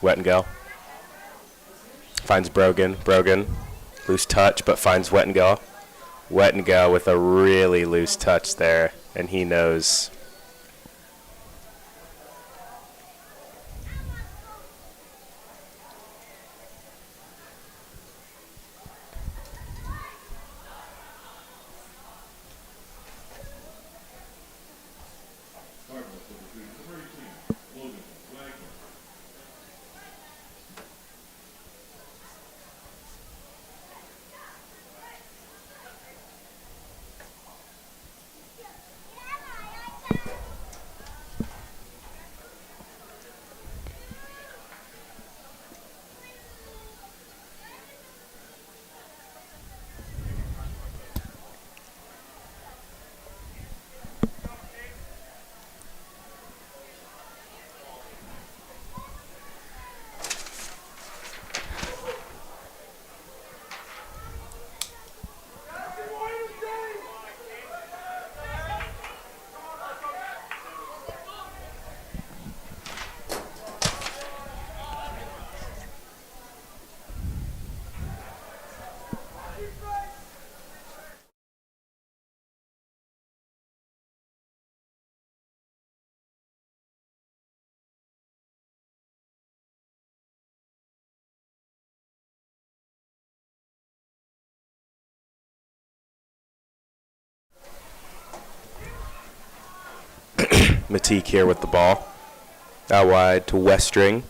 Wettengel. Finds Brogan. Brogan. Loose touch, but finds Wettengel. Wettengel with a really loose touch there, and he knows. Matique here with the ball. Out wide to Westring.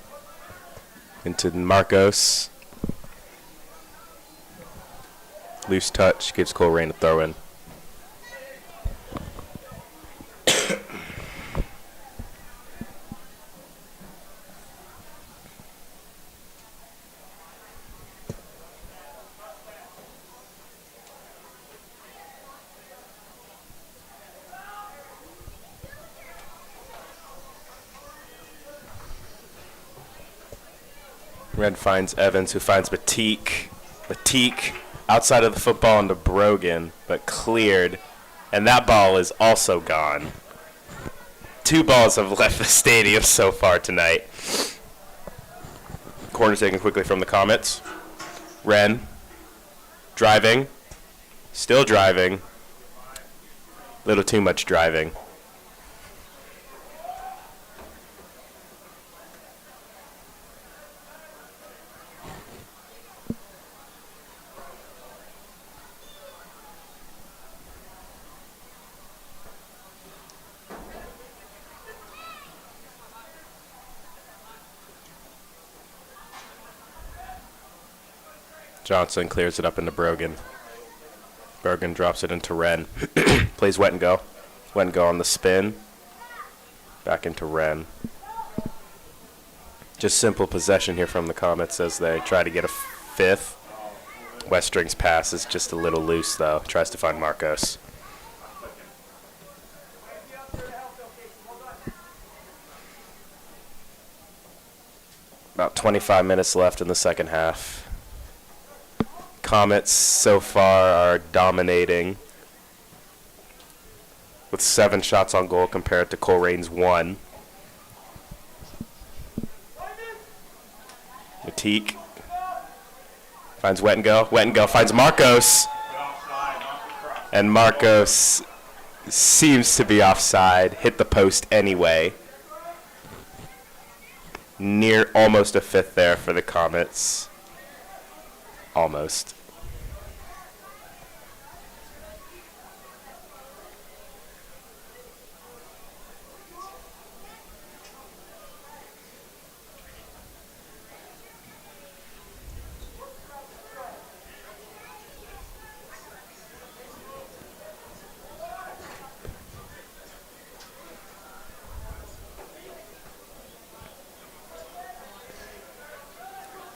Into Marcos. Loose touch gives Colerain a throw in. Red finds Evans, who finds Matique. Matique outside of the football into Brogan, but cleared. And that ball is also gone. 2 balls have left the stadium so far tonight. Corner taken quickly from the Comets. Wren driving. Still driving. Little too much driving. Johnson clears it up into Brogan. Brogan drops it into Wren. Plays wet and go. Wet and go on the spin. Back into Wren. Just simple possession here from the Comets as they try to get a fifth. Westring's pass is just a little loose, though. Tries to find Marcos. About 25 minutes left in the second half. Comets so far are dominating with 7 shots on goal compared to Colerain's 1. Matique finds Wet and Go. Wet and Go finds Marcos. And Marcos seems to be offside. Hit the post anyway. Near almost a fifth there for the Comets. Almost.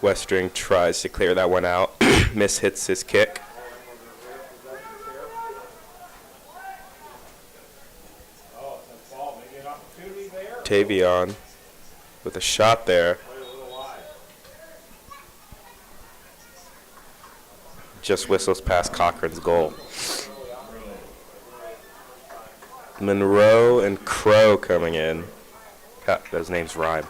Westring tries to clear that one out. Miss hits his kick. Tavion with a shot there. Just whistles past Cochran's goal. Monroe and Crow coming in. God, those names rhyme.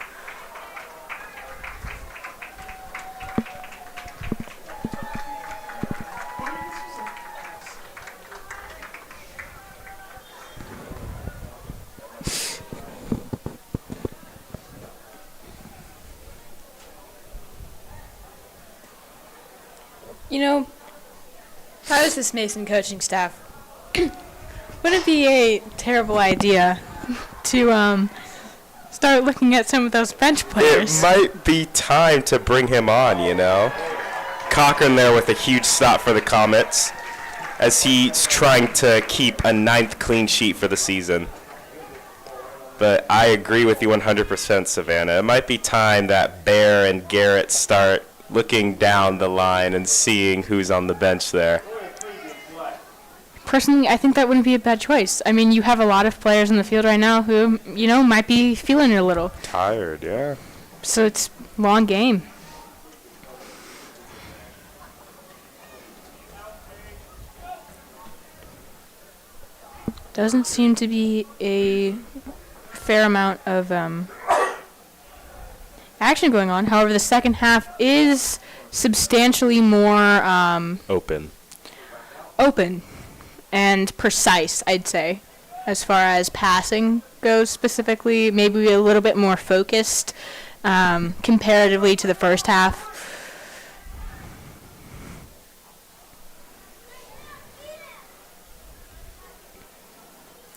You know, how is this Mason coaching staff? Would it be a terrible idea to start looking at some of those bench players? It might be time to bring him on, you know. Cochran there with a huge stop for the Comets as he's trying to keep a 9th clean sheet for the season. But I agree with you 100%, Savannah. It might be time that Bear and Garrett start looking down the line and seeing who's on the bench there. Personally, I think that wouldn't be a bad choice. I mean, you have a lot of players in the field right now who, you know, might be feeling it a little. Tired, yeah. So it's a long game. Doesn't seem to be a fair amount of action going on. However, the second half is substantially more Open and precise, I'd say, as far as passing goes specifically. Maybe a little bit more focused comparatively to the first half.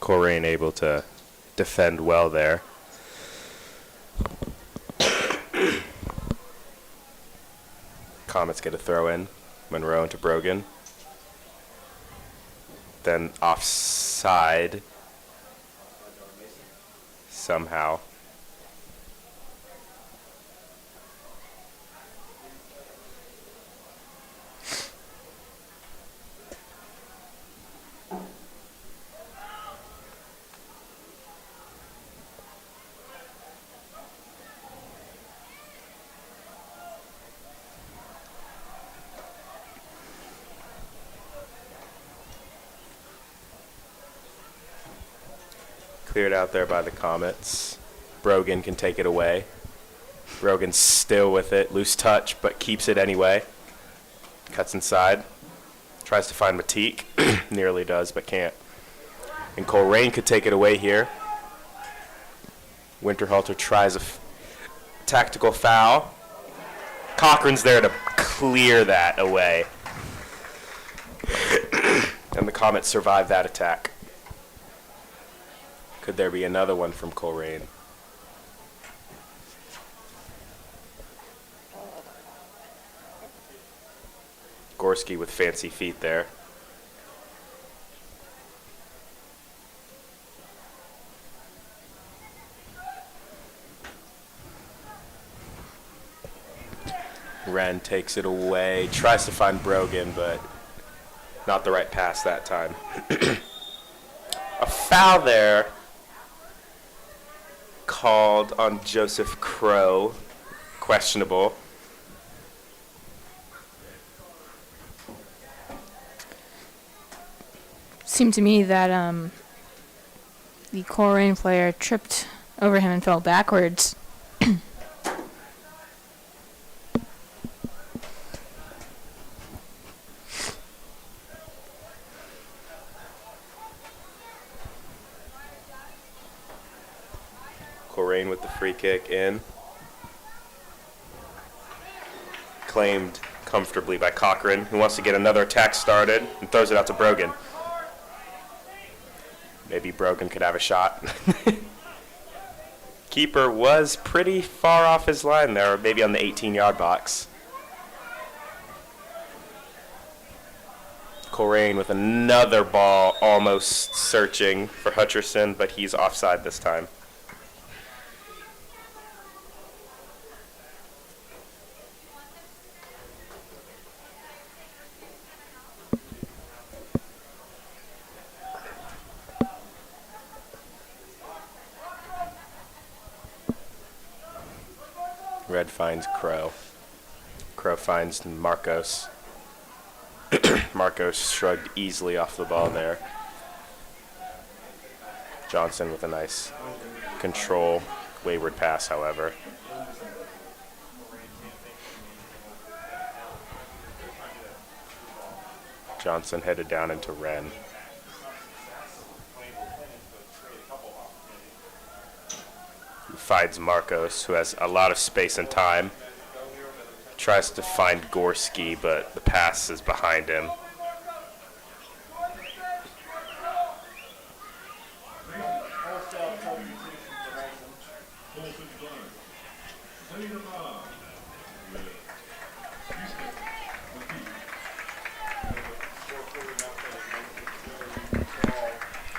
Colerain able to defend well there. Comets get a throw in. Monroe into Brogan. Then offside. Somehow. Cleared out there by the Comets. Brogan can take it away. Brogan's still with it. Loose touch, but keeps it anyway. Cuts inside. Tries to find Matique. Nearly does, but can't. And Colerain could take it away here. Winterhalter tries a tactical foul. Cochran's there to clear that away. And the Comets survive that attack. Could there be another one from Colerain? Gorski with fancy feet there. Ren takes it away, tries to find Brogan, but not the right pass that time. A foul there called on Joseph Crow. Questionable. Seemed to me that the Colerain player tripped over him and fell backwards. Colerain with the free kick in. Claimed comfortably by Cochran, who wants to get another attack started and throws it out to Brogan. Maybe Brogan could have a shot. Keeper was pretty far off his line there, or maybe on the 18-yard box. Colerain with another ball, almost searching for Hutcherson, but he's offside this time. Red finds Crow. Crow finds Marcos. Marcos shrugged easily off the ball there. Johnson with a nice control, wayward pass, however. Johnson headed down into Ren. Finds Marcos, who has a lot of space and time. Tries to find Gorski, but the pass is behind him.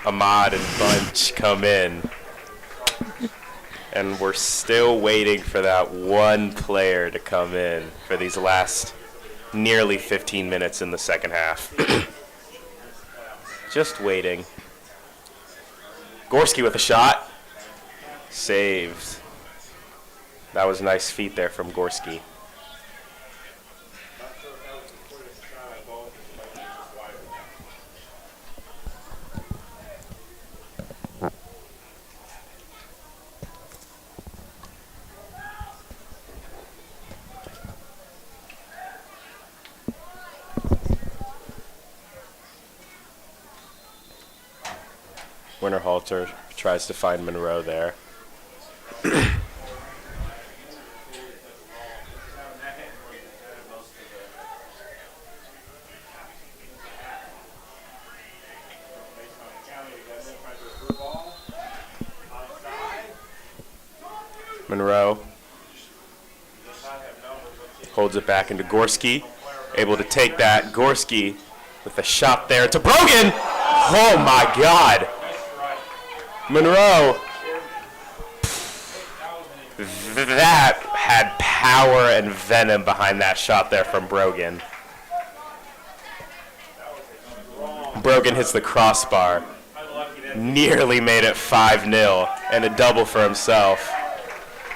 Ahmad and Bunch come in. And we're still waiting for that one player to come in for these last nearly 15 minutes in the second half. Just waiting. Gorski with a shot. Saved. That was nice feet there from Gorski. Winterhalter tries to find Monroe there. Monroe holds it back into Gorski. Able to take that. Gorski with a shot there to Brogan. Oh my God. Monroe, that had power and venom behind that shot there from Brogan. Brogan hits the crossbar, nearly made it 5-0, and a double for himself.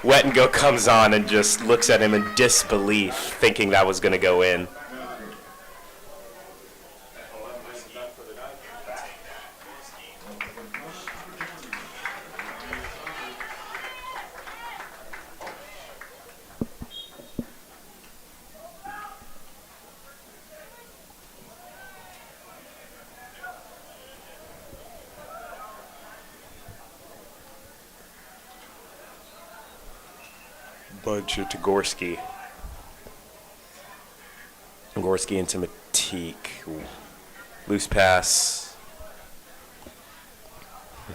Wettengo comes on and just looks at him in disbelief, thinking that was going to go in. Bunch to Gorski. Gorski into Matique. Loose pass.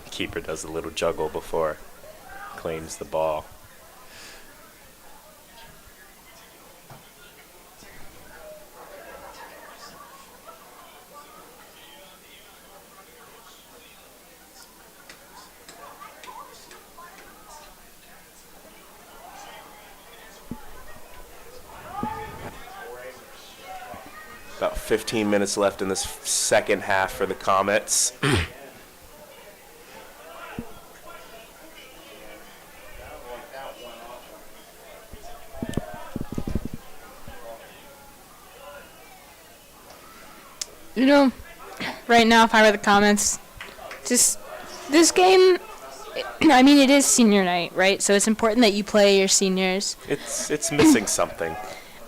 Keeper does a little juggle before claims the ball. 15 minutes left in this second half for the Comets. You know, right now, if I were the Comets, just this game, I mean, it is senior night, right? So it's important that you play your seniors. It's missing something.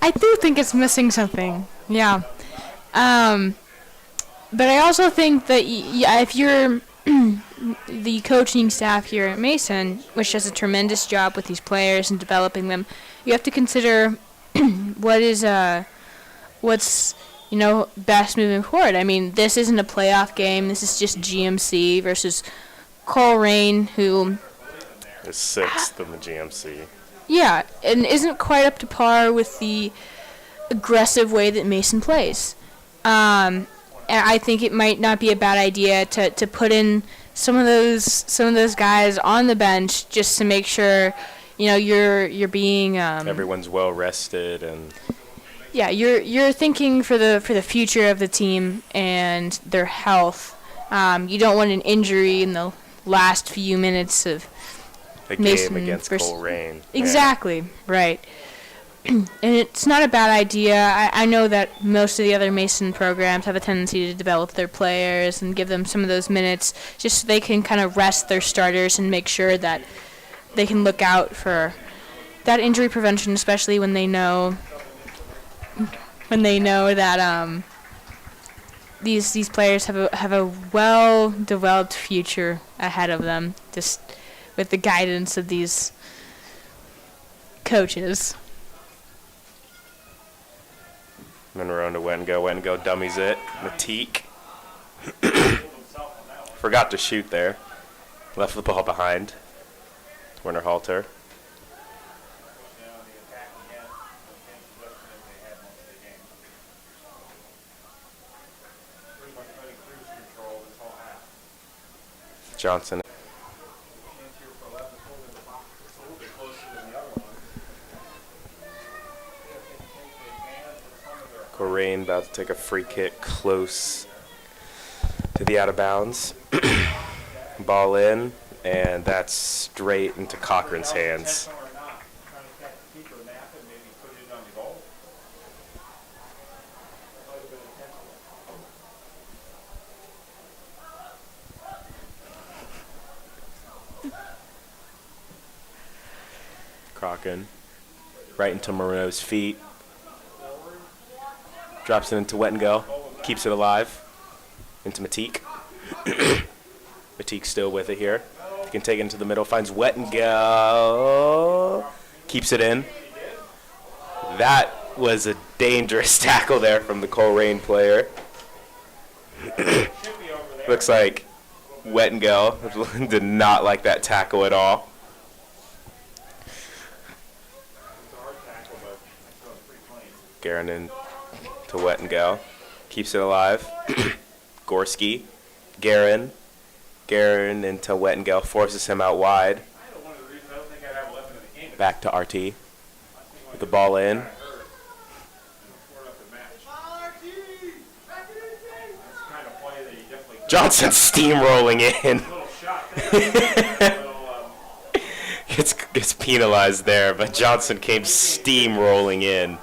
I do think it's missing something, yeah. But I also think that if you're the coaching staff here at Mason, which does a tremendous job with these players and developing them, you have to consider what's best moving forward. I mean, this isn't a playoff game. This is just GMC versus Colerain, who is sixth in the GMC. Yeah, and isn't quite up to par with the aggressive way that Mason plays. And I think it might not be a bad idea to put in some of those guys on the bench just to make sure you're being everyone's well rested and you're thinking for the future of the team and their health. You don't want an injury in the last few minutes of a Mason game against Colerain. Exactly, right. And it's not a bad idea. I know that most of the other Mason programs have a tendency to develop their players and give them some of those minutes just so they can kind of rest their starters and make sure that they can look out for that injury prevention, especially when they know that these players have a well-developed future ahead of them, just with the guidance of these coaches. Monroe to Wengo. Wengo dummies it. Matique. Forgot to shoot there. Left the ball behind. Werner Halter. Johnson. Colerain about to take a free kick close to the out of bounds. Ball in, and that's straight into Cochran's hands. Cochran right into Moreno's feet. Drops it into Wet and Go. Keeps it alive. Into Matique. Matique still with it here. He can take it into the middle. Finds Wet and Go. Keeps it in. That was a dangerous tackle there from the Colerain player. Looks like Wet and Go did not like that tackle at all. Garanin to Wet and Go. Keeps it alive. Gorski. Garin into Wet and Go. Forces him out wide. Back to RT. With the ball in. Johnson steamrolling in. Gets penalized there, but Johnson came steamrolling in.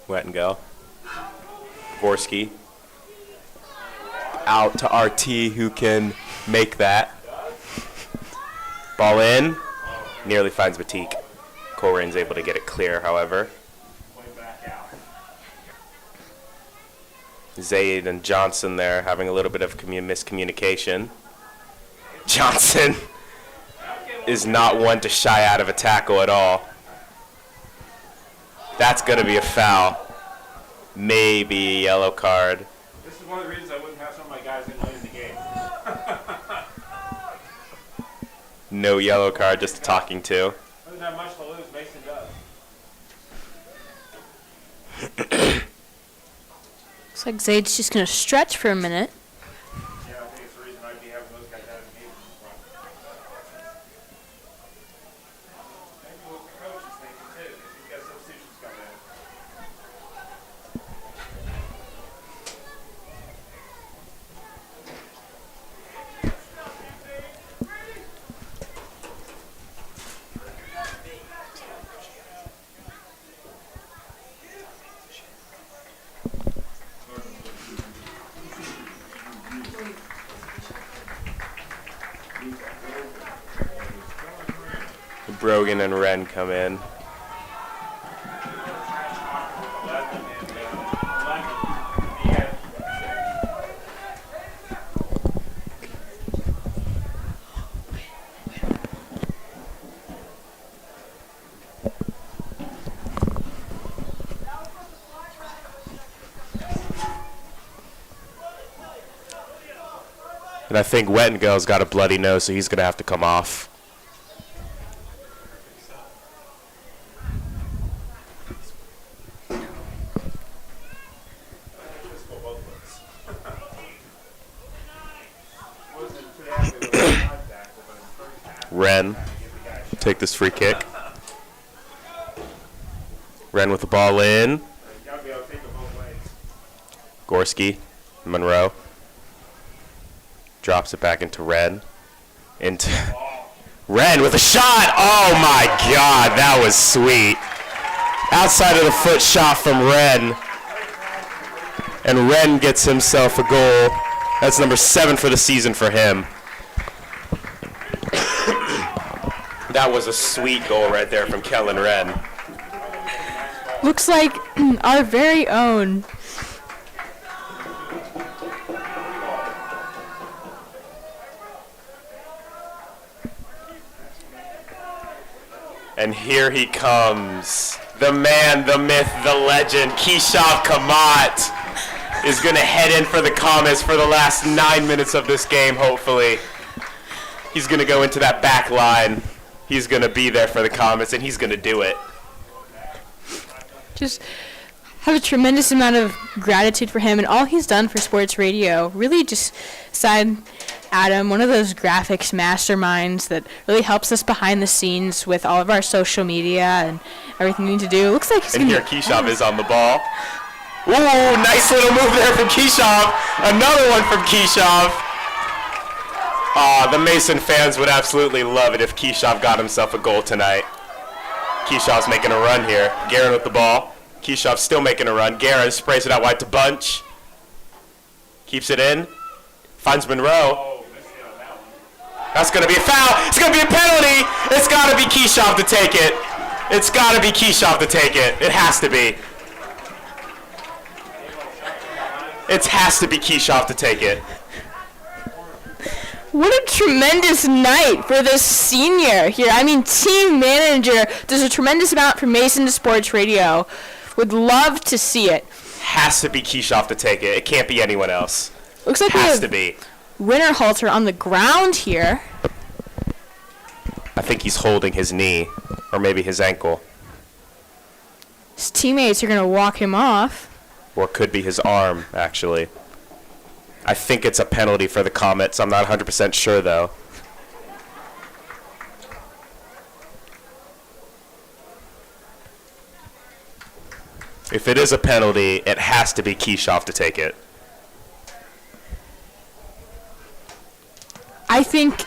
Wet and Go. Gorski. Out to RT, who can make that. Ball in. Nearly finds Matique. Colerain's able to get it clear, however. Zaid and Johnson there having a little bit of miscommunication. Johnson is not one to shy out of a tackle at all. That's going to be a foul. Maybe a yellow card. This is one of the reasons I wouldn't have some of my guys in late in the game. No yellow card, just a talking to. Doesn't have much to lose. Mason does. Looks like Zade's just going to stretch for a minute. Yeah, I think it's the reason I'd be having those guys out of the game. Maybe what the coach is thinking too, because he's got substitutions coming in. Brogan and Wren come in. 11 and 11. Yeah. And I think Wettengill's got a bloody nose, so he's going to have to come off. Wren, take this free kick. Wren with the ball in. Gorski, Monroe. Drops it back into Wren. Into Wren with a shot! Oh my god, that was sweet. Outside of the foot shot from Wren. And Wren gets himself a goal. That's number 7 for the season for him. That was a sweet goal right there from Kellen Wren. Looks like our very own. And here he comes. The man, the myth, the legend, Keyshav Kamat is going to head in for the Comets for the last 9 minutes of this game, hopefully. He's going to go into that back line. He's going to be there for the Comets, and he's going to do it. Just have a tremendous amount of gratitude for him and all he's done for sports radio. Really just side Adam, one of those graphics masterminds that really helps us behind the scenes with all of our social media and everything we need to do. It looks like he's And here Keyshav is on the ball. Ooh, nice little move there from Keyshav. Another one from Keyshav. The Mason fans would absolutely love it if Keyshav got himself a goal tonight. Keyshav's making a run here. Guerin with the ball. Keyshav's still making a run. Guerin sprays it out wide to Bunch. Keeps it in. Finds Monroe. That's going to be a foul. It's going to be a penalty. It's got to be Keyshav to take it. It's got to be Keyshav to take it. It has to be. It has to be Keyshav to take it. What a tremendous night for this senior here. I mean, team manager does a tremendous amount for Mason to Sports Radio. Would love to see it. Has to be Keyshav to take it. It can't be anyone else. Looks like Has to be. Winterhalter on the ground here. I think he's holding his knee, or maybe his ankle, His teammates are going to walk him off. or could be his arm, actually. I think it's a penalty for the Comets. I'm not 100% sure, though. If it is a penalty, it has to be Keyshav to take it. I think,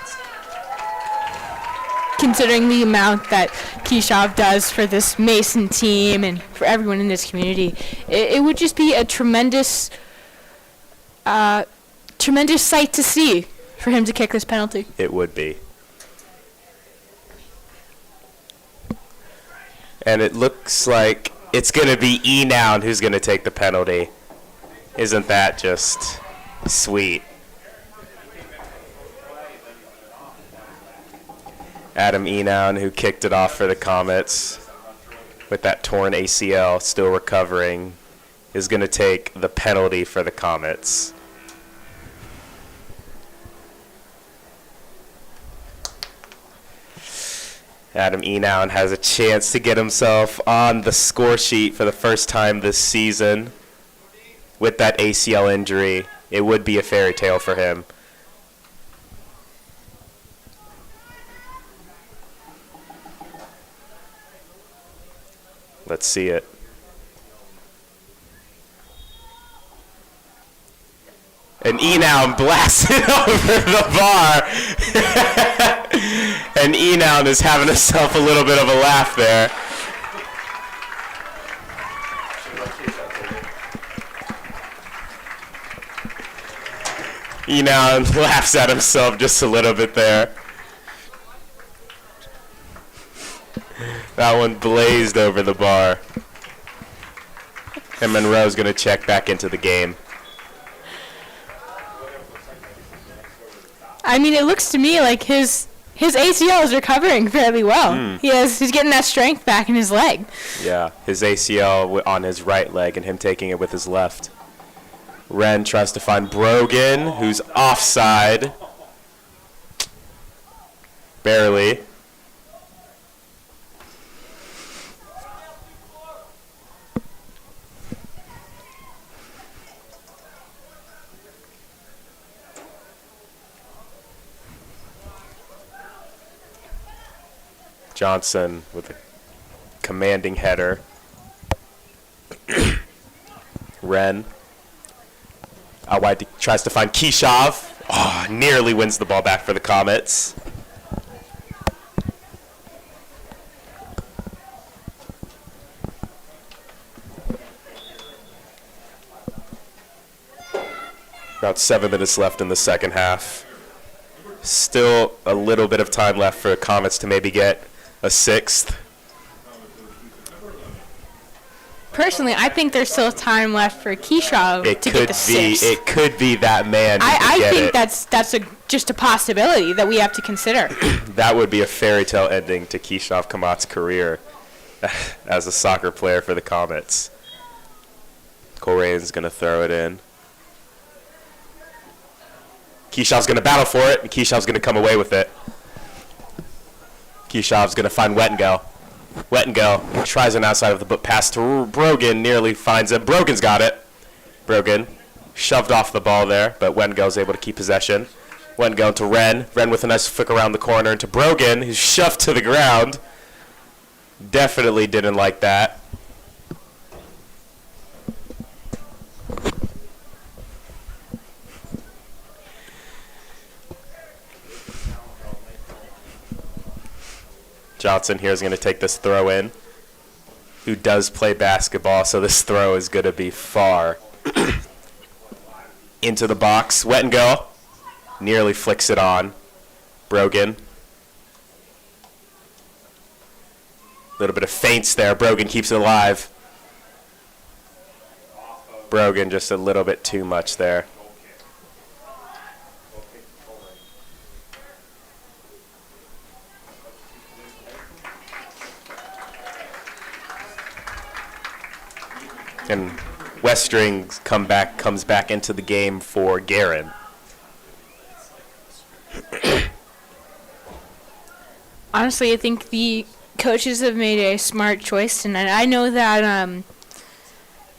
considering the amount that Keyshav does for this Mason team and for everyone in this community, it would just be a tremendous sight to see for him to kick this penalty. It would be. And it looks like it's going to be Enown who's going to take the penalty. Isn't that just sweet? Adam Enown, who kicked it off for the Comets with that torn ACL, still recovering, is going to take the penalty for the Comets. Adam Enown has a chance to get himself on the score sheet for the first time this season. With that ACL injury, it would be a fairy tale for him. Let's see it. And Enown blasts it over the bar. And Enown is having himself a little bit of a laugh there. Enown laughs at himself just a little bit there. That one blazed over the bar. And Monroe's going to check back into the game. I mean, it looks to me like his ACL is recovering fairly well. He's getting that strength back in his leg. Yeah, his ACL on his right leg and him taking it with his left. Ren tries to find Brogan, who's offside. Barely. Johnson with a commanding header. Ren out wide tries to find Kishov. Oh, nearly wins the ball back for the Comets. About 7 minutes left in the second half. Still a little bit of time left for the Comets to maybe get a sixth. Personally, I think there's still time left for Kishov to get the sixth. It could be that man. I think that's just a possibility that we have to consider. That would be a fairy tale ending to Kishov Kamat's career as a soccer player for the Comets. Colerain's going to throw it in. Kishov's going to battle for it, and Kishov's going to come away with it. Kishov's going to find Wettengo. Wettengo tries an outside of the book pass to Brogan, nearly finds it. Brogan's got it. Brogan shoved off the ball there, but Wettengo's able to keep possession. Wettengo to Ren. Ren with a nice flick around the corner into Brogan, who's shoved to the ground. Definitely didn't like that. Johnson here is going to take this throw in, who does play basketball, so this throw is going to be far into the box. Wettengo nearly flicks it on. Brogan. A little bit of feints there. Brogan keeps it alive. Brogan just a little bit too much there. And Westring comes back into the game for Guerin. Honestly, I think the coaches have made a smart choice tonight. I know that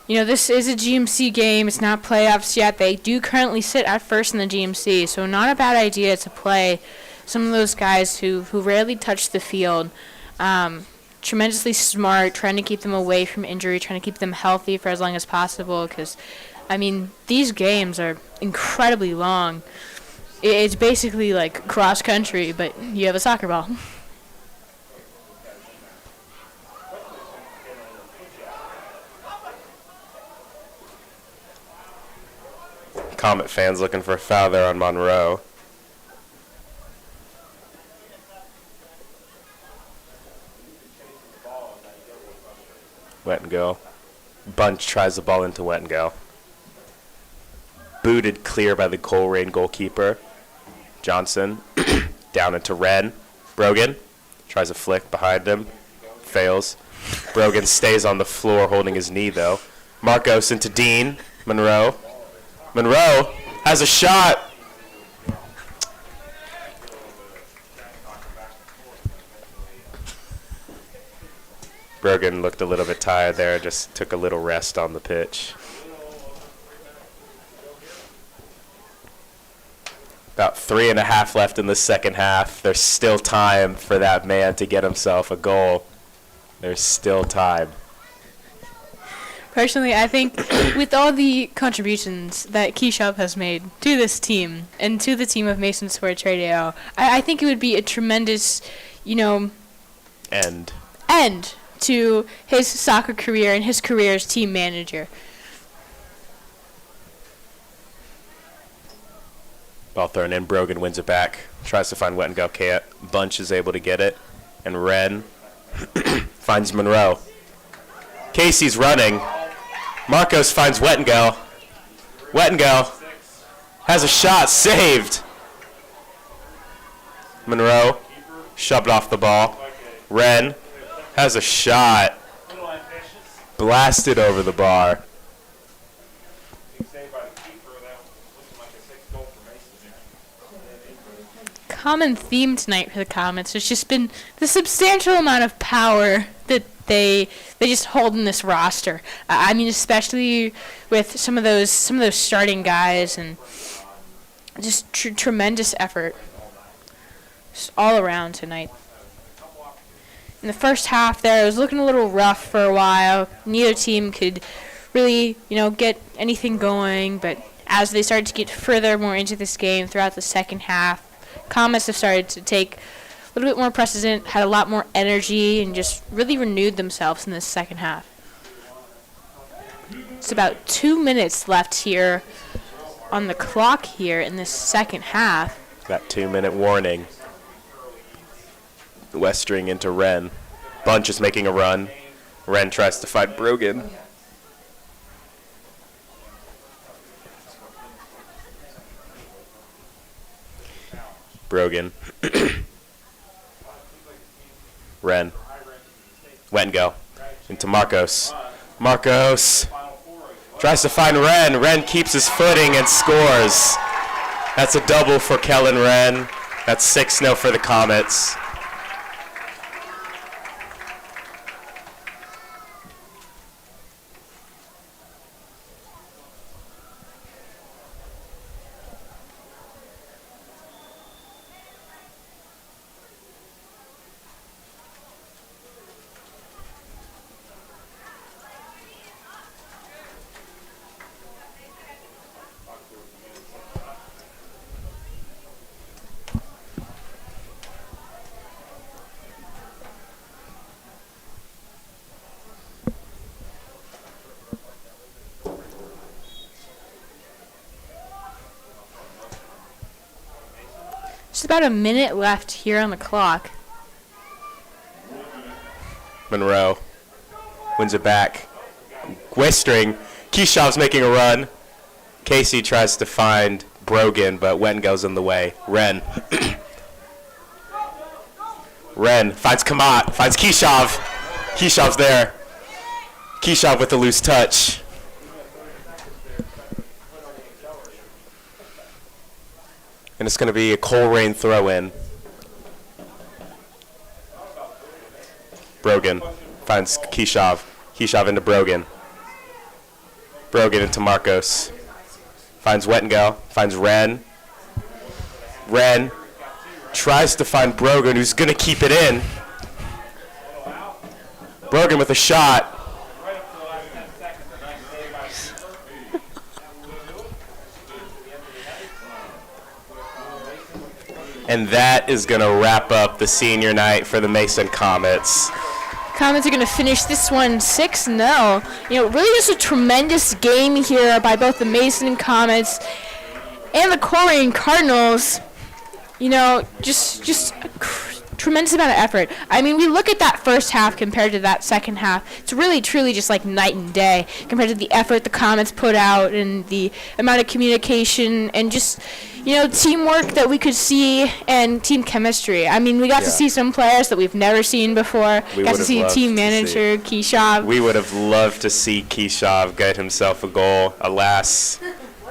this is a GMC game. It's not playoffs yet. They do currently sit at first in the GMC, so not a bad idea to play some of those guys who rarely touch the field. Tremendously smart, trying to keep them away from injury, trying to keep them healthy for as long as possible, because, I mean, these games are incredibly long. It's basically like cross country, but you have a soccer ball. Comet fans looking for a foul there on Monroe. Wettengo. Bunch tries the ball into Wettengo. Booted clear by the Colerain goalkeeper. Johnson down into Ren. Brogan tries a flick behind him. Fails. Brogan stays on the floor holding his knee though. Marcos into Dean. Monroe. Monroe has a shot. Brogan looked a little bit tired there, just took a little rest on the pitch. About 3.5 left in the second half. There's still time for that man to get himself a goal. There's still time. Personally, I think with all the contributions that Keyshav has made to this team and to the team of Mason Sports Radio, I think it would be a tremendous, end to his soccer career and his career as team manager. Ball thrown in. Brogan wins it back. Tries to find Wettengo. Can't. Bunch is able to get it. And Wren finds Monroe. Casey's running. Marcos finds Wettengo. Wettengo has a shot. Saved. Monroe shoved off the ball. Wren has a shot. Blasted over the bar. Common theme tonight for the Comets has just been the substantial amount of power that they just hold in this roster. I mean, especially with some of those starting guys, and just tremendous effort just all around tonight. In the first half there, it was looking a little rough for a while. Neither team could really, get anything going, but as they started to get further more into this game throughout the second half, Comets have started to take a little bit more precedent, had a lot more energy, and just really renewed themselves in this second half. It's about 2 minutes left here on the clock here in this second half. That 2-minute warning. Westering into Wren. Bunch is making a run. Wren tries to find Brogan. Brogan. Wren. Wettengo. Into Marcos. Marcos tries to find Wren. Wren keeps his footing and scores. That's a double for Kellen Wren. That's 6-0 for the Comets. Just about a minute left here on the clock. Monroe wins it back. Westering. Keyshav's making a run. Casey tries to find Brogan, but Wen goes in the way. Wren. Wren finds Kamat, finds Keyshav. Keyshav's there. Keyshav with the loose touch. And it's going to be a Colerain throw-in. Brogan finds Keyshav. Keyshav into Brogan. Brogan into Marcos. Finds Wettengo. Finds Wren. Wren tries to find Brogan, who's going to keep it in. Brogan with a shot. And that is going to wrap up the senior night for the Mason Comets. Comets are going to finish this one 6-0. Really just a tremendous game here by both the Mason Comets and the Colerain Cardinals. Just a tremendous amount of effort. I mean, we look at that first half compared to that second half. It's really, truly just like night and day compared to the effort the Comets put out and the amount of communication and just, teamwork that we could see and team chemistry. I mean, we got to see some players that we've never seen before. Got to see team manager, Keyshav. We would have loved to see Keyshav get himself a goal. Alas,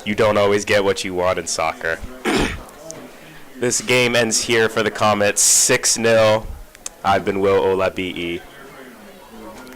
you don't always get what you want in soccer. This game ends here for the Comets, 6-0. I've been Will Olabi'i.